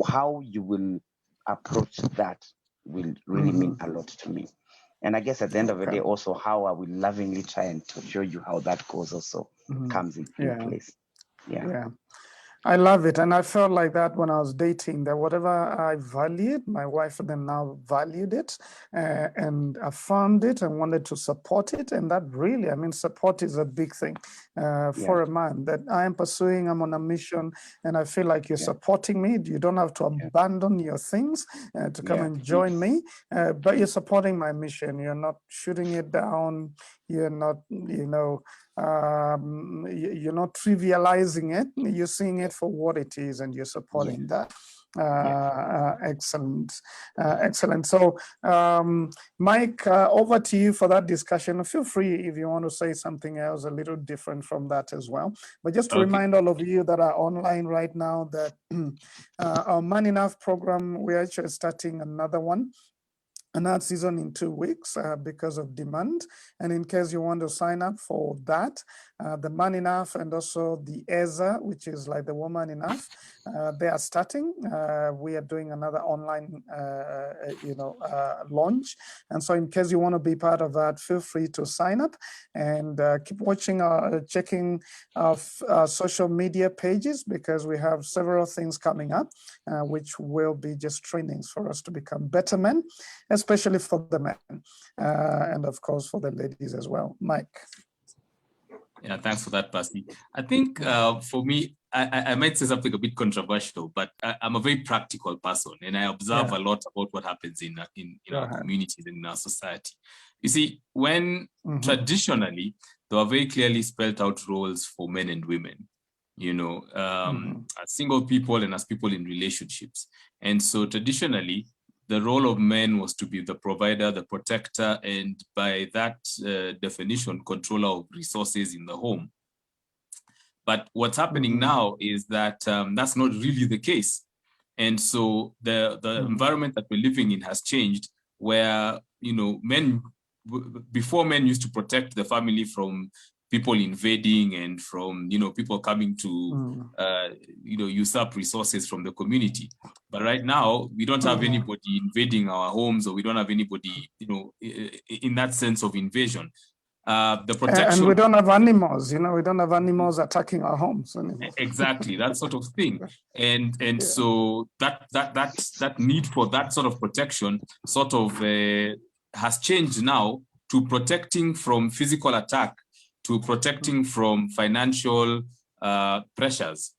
how you will approach that will really mean a lot to me. And I guess at the end of the day, also how I will lovingly try and to show you how that goes also comes in place. Yeah. I love it. And I felt like that when I was dating, that whatever I valued, my wife then now valued it and affirmed it and wanted to support it. And that really, I mean, support is a big thing for a man that I am pursuing. I'm on a mission and I feel like you're supporting me. You don't have to abandon your things to come and join me, but you're supporting my mission. You're not shooting it down. You're not, you're not trivializing it. You're seeing it for what it is, and you're supporting that. Excellent, excellent. So, Mike, over to you for that discussion. Feel free if you want to say something else a little different from that as well. But just to remind all of you that are online right now that our Man Enough program, we're actually starting another one. Another season in 2 weeks because of demand. And in case you want to sign up for that, the Man Enough and also the EZA, which is like the Woman Enough, they are starting. We are doing another online, launch. And so in case you want to be part of that, feel free to sign up and keep watching, checking our social media pages, because we have several things coming up, which will be just trainings for us to become better men, especially for the men, and of course for the ladies as well. Mike. Yeah, thanks for that, Pastor. I think for me, I might say something a bit controversial, but I'm a very practical person, and I observe a lot about what happens in our communities and in our society. You see, when traditionally there are very clearly spelled out roles for men and women, as single people and as people in relationships, and so traditionally, the role of men was to be the provider, the protector, and by that definition, controller of resources in the home. But what's happening now is that that's not really the case. And so the environment that we're living in has changed, where, before men used to protect the family from people invading and from, people coming to, usurp resources from the community. But right now, we don't have anybody invading our homes, or we don't have anybody, in that sense of invasion. The protection. And we don't have animals, we don't have animals attacking our homes anymore. Exactly, that sort of thing. And so that need for that sort of protection sort of has changed now to protecting from physical attack, to protecting from financial pressures.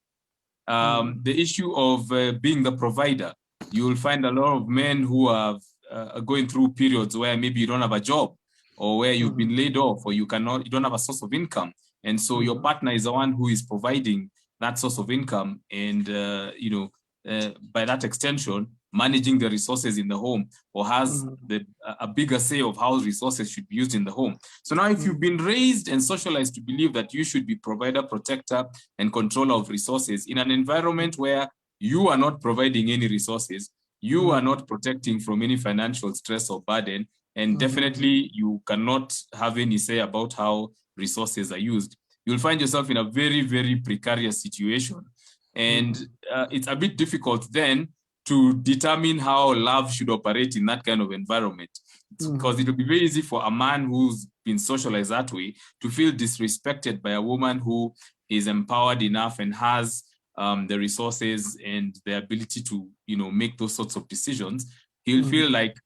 The issue of being the provider, you will find a lot of men who are going through periods where maybe you don't have a job, or where you've been laid off, or you don't have a source of income. And so your partner is the one who is providing that source of income, and by that extension, managing the resources in the home, or has a bigger say of how resources should be used in the home. So now if you've been raised and socialized to believe that you should be provider, protector, and controller of resources in an environment where you are not providing any resources, you are not protecting from any financial stress or burden, and definitely you cannot have any say about how resources are used, you'll find yourself in a very, very precarious situation. And it's a bit difficult then to determine how love should operate in that kind of environment. Because it will be very easy for a man who's been socialized that way to feel disrespected by a woman who is empowered enough and has the resources and the ability to, make those sorts of decisions. He'll feel like,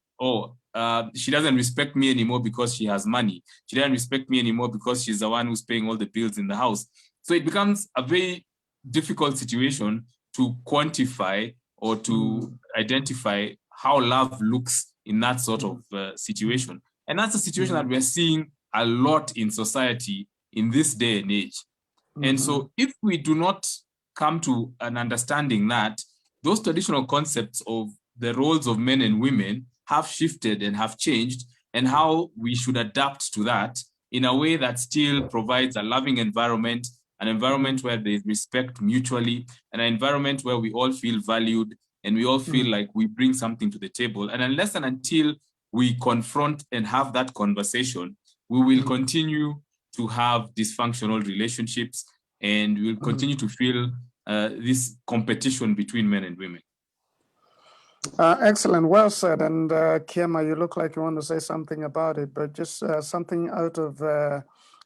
she doesn't respect me anymore because she has money. She doesn't respect me anymore because she's the one who's paying all the bills in the house. So it becomes a very difficult situation to quantify or to identify how love looks in that sort of situation. And that's a situation that we're seeing a lot in society in this day and age. And so if we do not come to an understanding that those traditional concepts of the roles of men and women have shifted and have changed, and how we should adapt to that in a way that still provides a loving environment, an environment where there is respect mutually, and an environment where we all feel valued and we all feel like we bring something to the table. And unless and until we confront and have that conversation, we will continue to have dysfunctional relationships, and we will continue to feel this competition between men and women? Excellent, well said. And Kiema, you look like you want to say something about it, but just something out of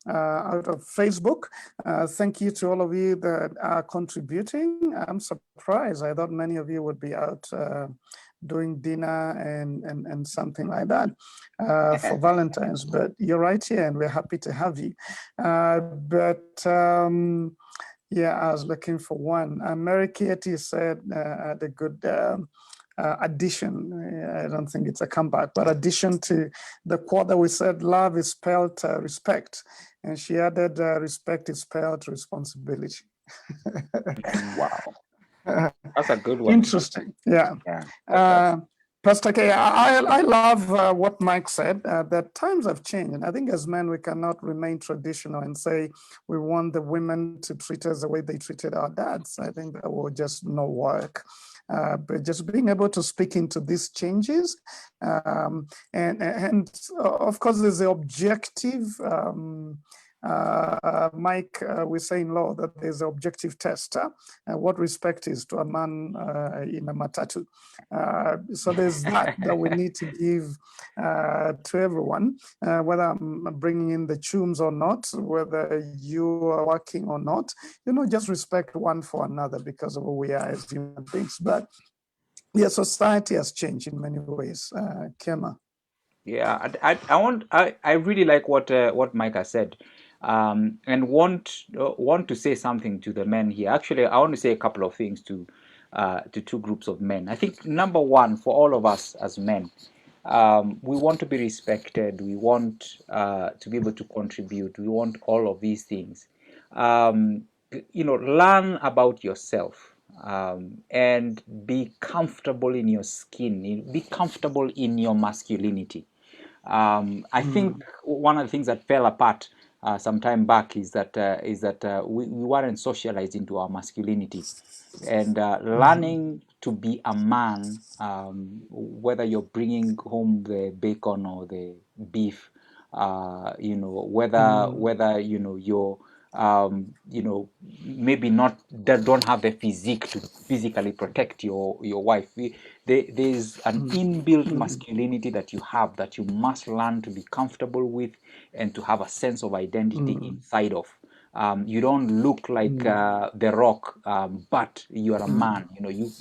Facebook. Thank you to all of you that are contributing. I'm surprised. I thought many of you would be out doing dinner and something like that for Valentine's, but you're right here and we're happy to have you. Yeah, I was looking for one. Mary Katie said the good addition. I don't think it's a comeback, but addition to the quote that we said, love is spelled respect. And she added, respect is spelled responsibility. Wow. That's a good one. Interesting. Yeah. Pastor K, I love what Mike said, that times have changed. And I think as men, we cannot remain traditional and say we want the women to treat us the way they treated our dads. I think that will just not work. But just being able to speak into these changes. And of course, there's the objective, Mike, we say in law that there's an objective test. What respect is to a man in a matatu. So there's that we need to give to everyone, whether I'm bringing in the chums or not, whether you are working or not, just respect one for another because of who we are as human beings. But yeah, society has changed in many ways. Kiema. Yeah, I really like what Micah said, and want to say something to the men here. Actually, I want to say a couple of things to two groups of men. I think number one, for all of us as men, we want to be respected. We want to be able to contribute. We want all of these things. Learn about yourself. And be comfortable in your skin. Be comfortable in your masculinity. I think one of the things that fell apart some time back is that we weren't socialized into our masculinity, and learning to be a man, whether you're bringing home the bacon or the beef, whether you're maybe not that don't have the physique to physically protect your wife. There's an inbuilt masculinity that you have that you must learn to be comfortable with and to have a sense of identity inside of. You don't look like The Rock, but you are a man. You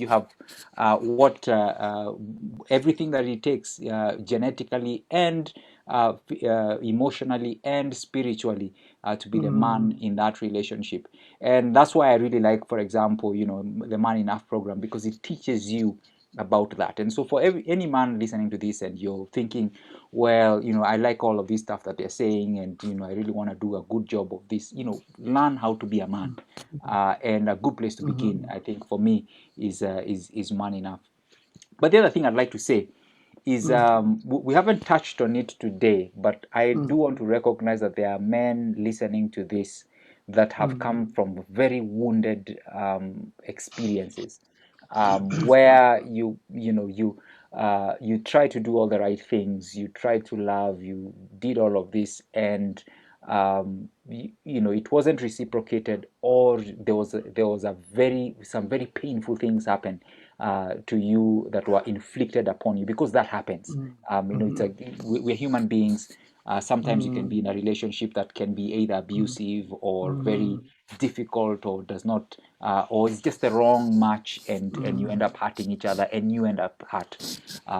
have what everything that it takes genetically and emotionally and spiritually to be the man in that relationship. And that's why I really like, for example, the Man Enough program, because it teaches you about that. And so for any man listening to this and you're thinking, well, I like all of this stuff that they're saying, and I really want to do a good job of this, learn how to be a man. And a good place to begin, I think, for me is Man Enough. But the other thing I'd like to say is we haven't touched on it today, but I do want to recognize that there are men listening to this that have come from very wounded experiences, where you try to do all the right things, you try to love, you did all of this, and it wasn't reciprocated, or there was some very painful things happen to you that were inflicted upon you, because that happens. We're human beings. Sometimes you can be in a relationship that can be either abusive or very difficult, or does not, or it's just the wrong match, and you end up hurting each other, and you end up hurt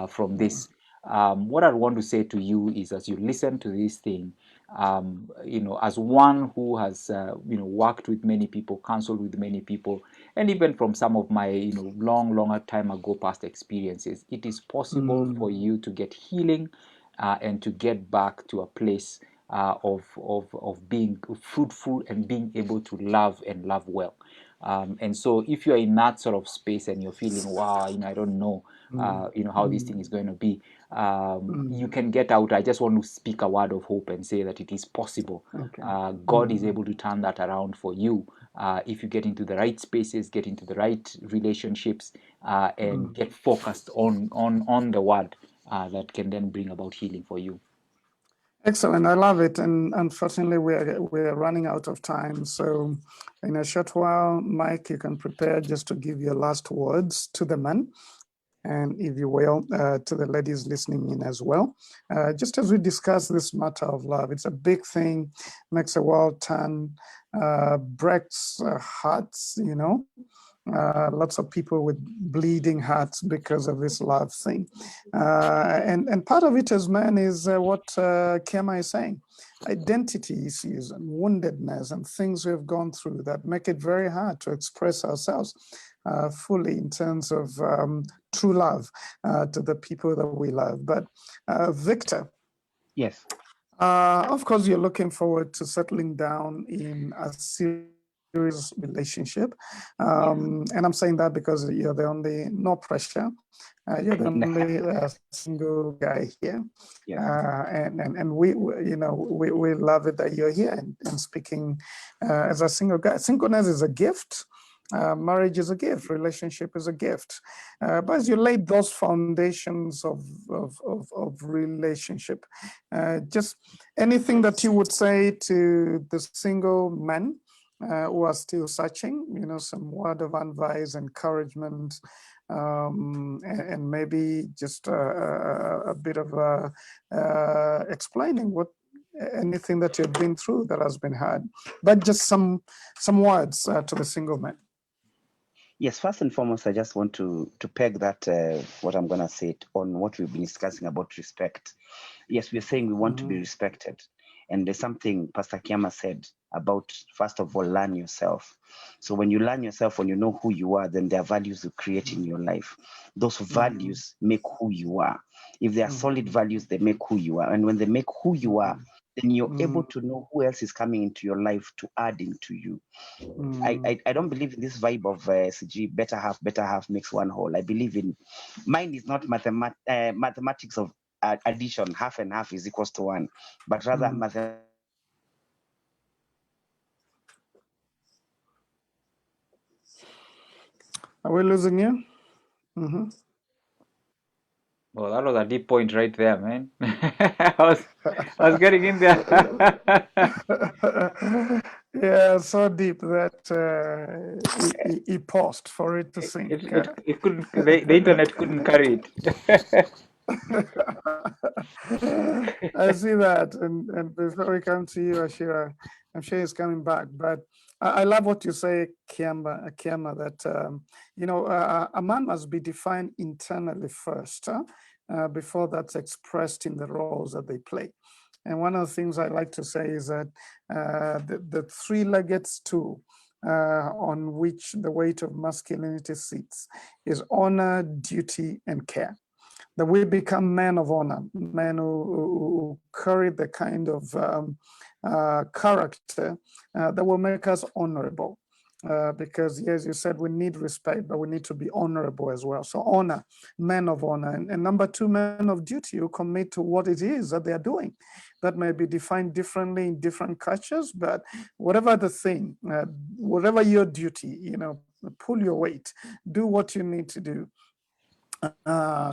from this. What I want to say to you is, as you listen to this thing, as one who has worked with many people, counseled with many people, and even from some of my longer time ago past experiences, it is possible for you to get healing and to get back to a place of being fruitful and being able to love and love well. And so if you're in that sort of space and you're feeling, wow, I don't know, how this thing is going to be, you can get out. I just want to speak a word of hope and say that it is possible. Okay. God is able to turn that around for you if you get into the right spaces, get into the right relationships, and get focused on the word that can then bring about healing for you. Excellent. I love it. And unfortunately, we're running out of time. So in a short while, Mike, you can prepare just to give your last words to the men. And if you will, to the ladies listening in as well. Just as we discuss this matter of love, it's a big thing, makes the world turn, breaks hearts, you know. Lots of people with bleeding hearts because of this love thing. And part of it as men is what Kema is saying. Identity issues and woundedness and things we've gone through that make it very hard to express ourselves fully in terms of true love to the people that we love. But Victor. Yes. Of course, you're looking forward to settling down in a serious relationship. And I'm saying that because you're the only, no pressure. You're the only single guy here. And we love it that you're here and speaking as a single guy. Singleness is a gift. Marriage is a gift, relationship is a gift. But as you laid those foundations of relationship, just anything that you would say to the single men who are still searching, you know, some word of advice, encouragement, and maybe just a bit of explaining what anything that you've been through that has been hard, but just some words to the single men. Yes, first and foremost, I just want to peg that what I'm going to say on what we've been discussing about respect. Yes, we're saying we want to be respected. And there's something Pastor Kiama said about, first of all, learn yourself. So when you learn yourself, when you know who you are, then there are values you create in your life. Those values make who you are. If they are solid values, they make who you are. And when they make who you are, then you're able to know who else is coming into your life to add into you. I don't believe in this vibe of CG, better half makes one whole. I believe in, mine is not mathematics of addition, half and half is equals to one, but rather mathematics. Are we losing you? Well, that was a deep point right there, man. I was getting in there. Yeah, so deep that he paused for it to sink. It couldn't. The internet couldn't carry it. I see that, and before we come to you, Ashira, I'm sure he's coming back. But I love what you say, Kiama, that you know, a man must be defined internally first, before that's expressed in the roles that they play. And one of the things I like to say is that the three-legged stool on which the weight of masculinity sits is honor, duty, and care. That we become men of honor, men who carry the kind of character that will make us honorable. Because, yes, you said we need respect, but we need to be honorable as well. So honor, men of honor. And number two, men of duty who commit to what it is that they are doing. That may be defined differently in different cultures, but whatever the thing, whatever your duty, you know, pull your weight, do what you need to do.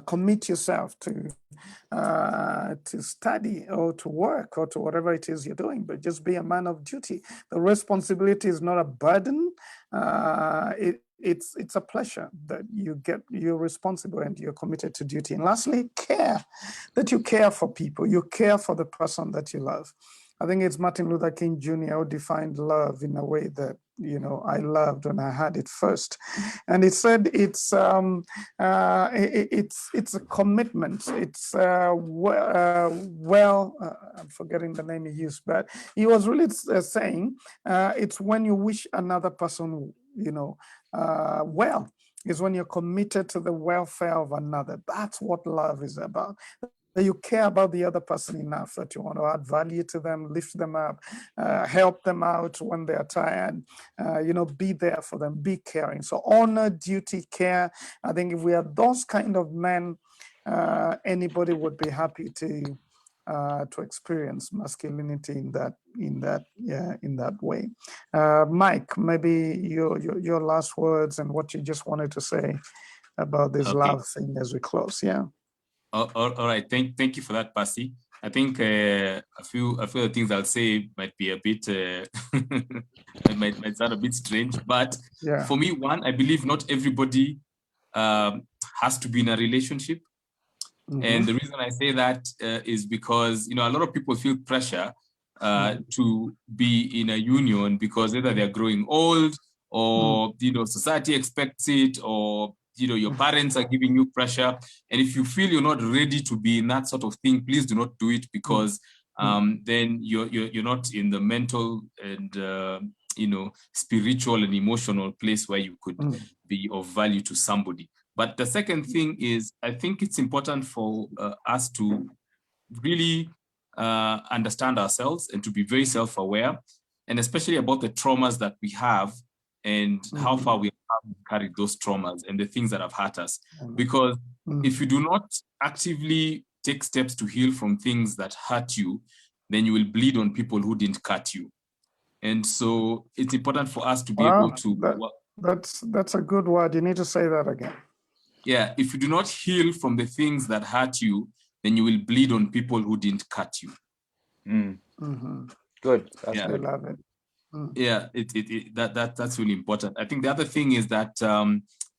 Commit yourself to study or to work or to whatever it is you're doing, but just be a man of duty. The responsibility is not a burden. It's a pleasure that you're responsible and you're committed to duty. And lastly, care, that you care for people, you care for the person that you love. I think it's Martin Luther King Jr. who defined love in a way that, you know, I loved when I had it first. And he said it's a commitment. It's I'm forgetting the name he used, but he was really saying it's when you wish another person, you know, well, is when you're committed to the welfare of another. That's what love is about. That you care about the other person enough that you want to add value to them, lift them up, help them out when they're tired, you know, be there for them, be caring. So honor, duty, care. I think if we are those kind of men, anybody would be happy to experience masculinity in that way. Mike, maybe your last words and what you just wanted to say about this love thing as we close. Yeah. All right. Thank you for that, Pasi. I think a few of the things I'll say might be a bit might sound a bit strange, but Yeah. for me, one, I believe not everybody has to be in a relationship. And the reason I say that is because, a lot of people feel pressure to be in a union because either they're growing old or, society expects it, or, your parents are giving you pressure. And if you feel you're not ready to be in that sort of thing, please do not do it, because then you're not in the mental and, spiritual and emotional place where you could be of value to somebody. But the second thing is, I think it's important for us to really understand ourselves and to be very self-aware, and especially about the traumas that we have and how far we have carried those traumas and the things that have hurt us. Because if you do not actively take steps to heal from things that hurt you, then you will bleed on people who didn't cut you. And so it's important for us to be able to... That's a good word. You need to say that again. Yeah, if you do not heal from the things that hurt you, then you will bleed on people who didn't cut you. Good. That's good. I love it. Yeah, that's really important. I think the other thing is that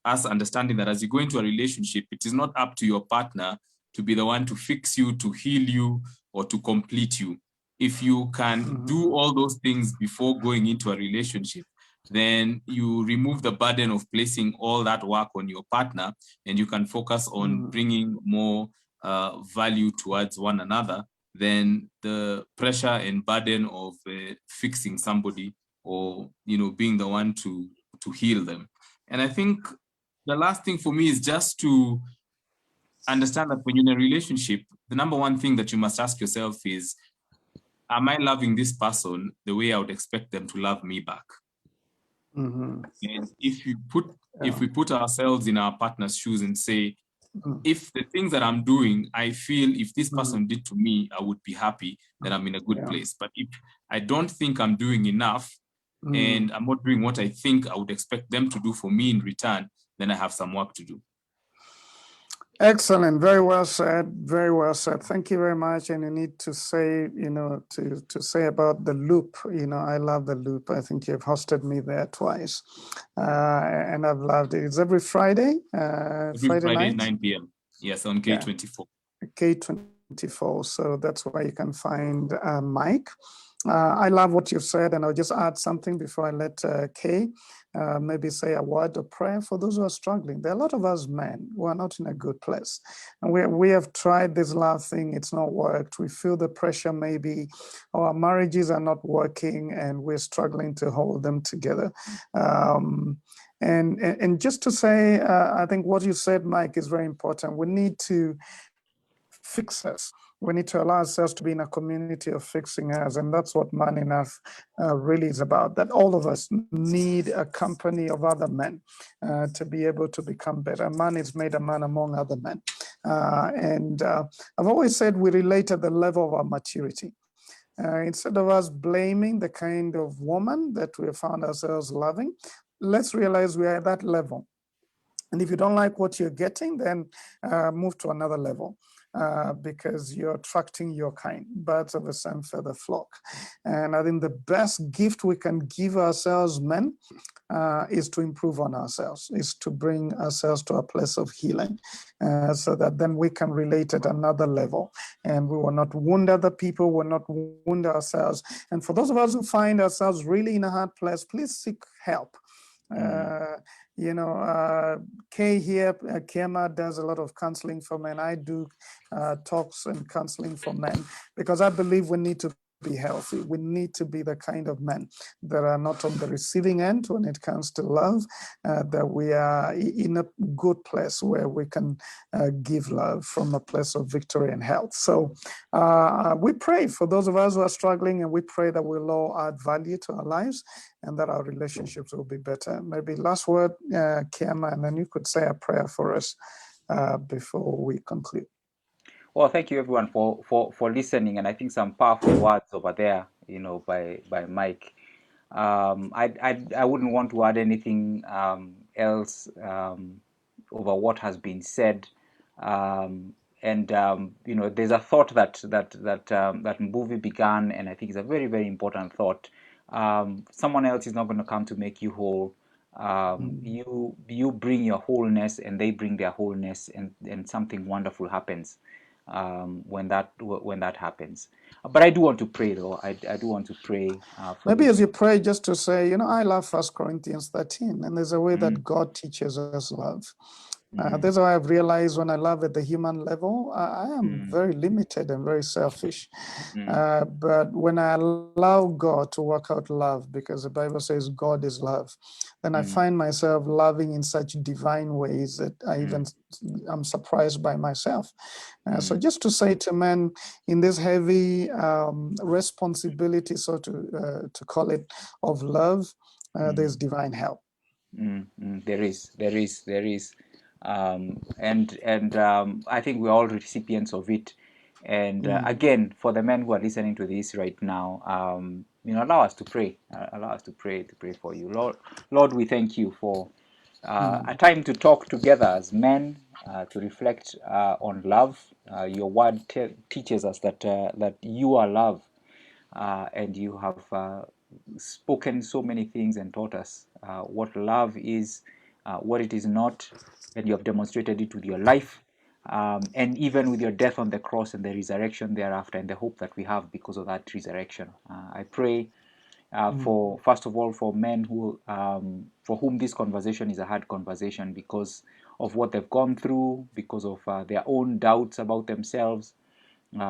us understanding that as you go into a relationship, it is not up to your partner to be the one to fix you, to heal you, or to complete you. If you can do all those things before going into a relationship, then you remove the burden of placing all that work on your partner, and you can focus on bringing more value towards one another than the pressure and burden of fixing somebody, or being the one to heal them. And I think the last thing for me is just to understand that when you're in a relationship, the number one thing that you must ask yourself is, am I loving this person the way I would expect them to love me back? And if we put ourselves in our partner's shoes and say, if the things that I'm doing, I feel if this person did to me, I would be happy, then I'm in a good place. But if I don't think I'm doing enough and I'm not doing what I think I would expect them to do for me in return, then I have some work to do. Excellent. Very well said. Very well said. Thank you very much. And you need to say, to say about the loop. I love the loop. I think you've hosted me there twice. And I've loved it. It's every Friday. Every Friday night? 9 p.m. Yes, on K24. K24. So that's where you can find Mike. I love what you've said, and I'll just add something before I let Kay maybe say a word of prayer for those who are struggling. There are a lot of us men who are not in a good place. And we have tried this love thing, it's not worked. We feel the pressure maybe, our marriages are not working, and we're struggling to hold them together. And just to say, I think what you said, Mike, is very important. We need to fix us. We need to allow ourselves to be in a community of fixing us. And that's what Man Enough really is about, that all of us need a company of other men to be able to become better. Man is made a man among other men. And I've always said we relate at the level of our maturity. Instead of us blaming the kind of woman that we have found ourselves loving, let's realize we are at that level. And if you don't like what you're getting, then move to another level. Because you're attracting your kind, birds of the same feather flock. And I think the best gift we can give ourselves, men, is to improve on ourselves, is to bring ourselves to a place of healing, so that then we can relate at another level. And we will not wound other people, we will not wound ourselves. And for those of us who find ourselves really in a hard place, please seek help. Kay here, Kema does a lot of counseling for men. I do talks and counseling for men, because I believe we need to be healthy. We need to be the kind of men that are not on the receiving end when it comes to love, that we are in a good place where we can give love from a place of victory and health. So we pray for those of us who are struggling, and we pray that we'll all add value to our lives and that our relationships will be better. Maybe last word, Kiama, and then you could say a prayer for us before we conclude. Well, thank you everyone for listening, and I think some powerful words over there, by Mike. I wouldn't want to add anything else over what has been said. you know, there's a thought that movie began, and I think it's a very, very important thought. Someone else is not going to come to make you whole. You bring your wholeness, and they bring their wholeness, and something wonderful happens when that happens. But I do want to pray, though. I do want to pray for Maybe this. as you pray, just to say, you know, I love 1 Corinthians 13, and there's a way that God teaches us love. That's why I've realized when I love at the human level, I am very limited and very selfish. But when I allow God to work out love, because the Bible says God is love, then I find myself loving in such divine ways that I'm surprised by myself. So just to say to men in this heavy responsibility, so to call it, of love, there's divine help. There is. And I think we're all recipients of it. And again, for the men who are listening to this right now, you know, allow us to pray. Allow us to pray for you, Lord. We thank you for a time to talk together as men, to reflect on love. Your word teaches us that you are love, and you have spoken so many things and taught us what love is, what it is not, and you have demonstrated it with your life, and even with your death on the cross and the resurrection thereafter, and the hope that we have because of that resurrection. I pray for, first of all, for men who for whom this conversation is a hard conversation because of what they've gone through, because of their own doubts about themselves,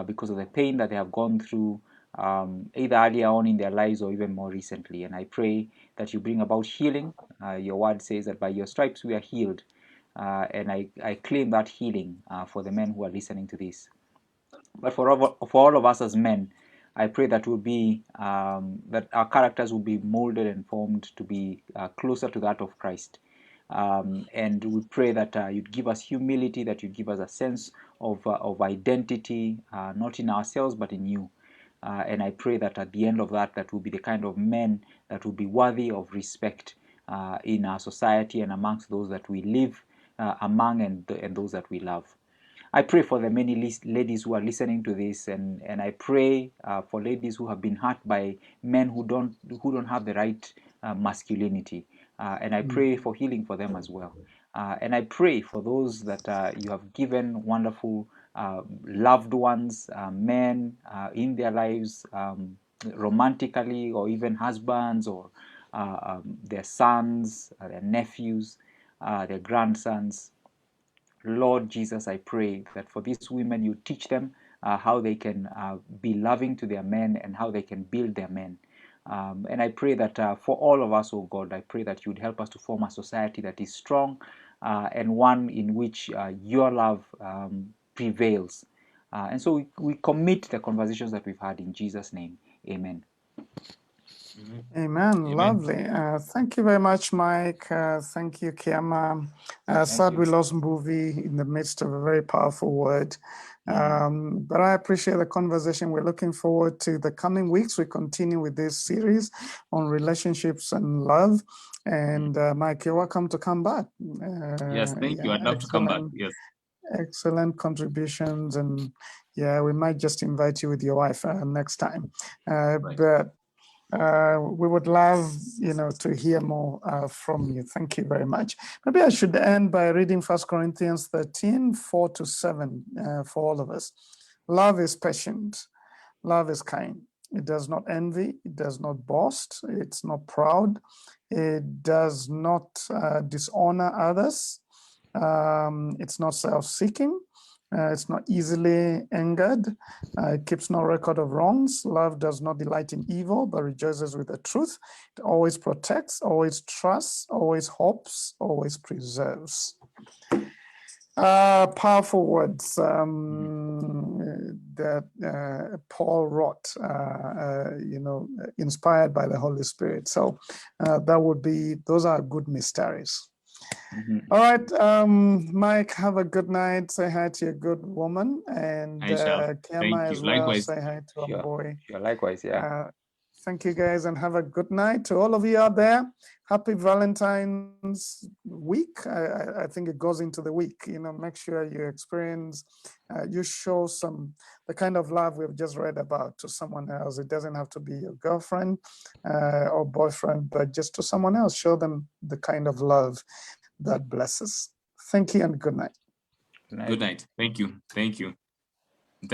because of the pain that they have gone through, either earlier on in their lives or even more recently. And I pray that you bring about healing. Your word says that by your stripes we are healed. And I claim that healing for the men who are listening to this. But for all of us as men, I pray that we'll be that our characters will be molded and formed to be closer to that of Christ. And we pray that you'd give us humility, that you'd give us a sense of identity, not in ourselves but in you. And I pray that at the end of that will be the kind of men that will be worthy of respect in our society and amongst those that we live among, and those that we love. I pray for the many ladies who are listening to this, and I pray for ladies who have been hurt by men who don't have the right masculinity, and I pray for healing for them as well. And I pray for those that you have given wonderful loved ones, men in their lives, romantically, or even husbands, or their sons, their nephews, their grandsons. Lord Jesus, I pray that for these women, you teach them how they can be loving to their men and how they can build their men. And I pray that for all of us, oh God, I pray that you would help us to form a society that is strong and one in which your love prevails. And so we commit the conversations that we've had in Jesus' name. Amen. Amen. Lovely. Thank you very much, Mike. Thank you, Kiama. Sad we lost movie in the midst of a very powerful word. But I appreciate the conversation. We're looking forward to the coming weeks. We continue with this series on relationships and love. And Mike, you're welcome to come back. Yes, thank you. I'd love to come back. Yes. Excellent contributions. And yeah, we might just invite you with your wife next time. But we would love, to hear more from you. Thank you very much. Maybe I should end by reading 1 Corinthians 13, 4-7 for all of us. Love is patient. Love is kind. It does not envy. It does not boast. It's not proud. It does not dishonor others. It's not self-seeking. It's not easily angered. It keeps no record of wrongs. Love does not delight in evil, but rejoices with the truth. It always protects, always trusts, always hopes, always preserves. Powerful words that Paul wrote, inspired by the Holy Spirit. So those are good mysteries. All right, Mike, have a good night. Say hi to your good woman, and Kiama as well. Likewise. Say hi to our boy. Sure, likewise, yeah. Thank you, guys, and have a good night. To all of you out there, happy Valentine's week. I think it goes into the week. You know, make sure you experience, you show the kind of love we've just read about to someone else. It doesn't have to be your girlfriend or boyfriend, but just to someone else. Show them the kind of love that blesses. Thank you and good night. Good night. Thank you. Thank you.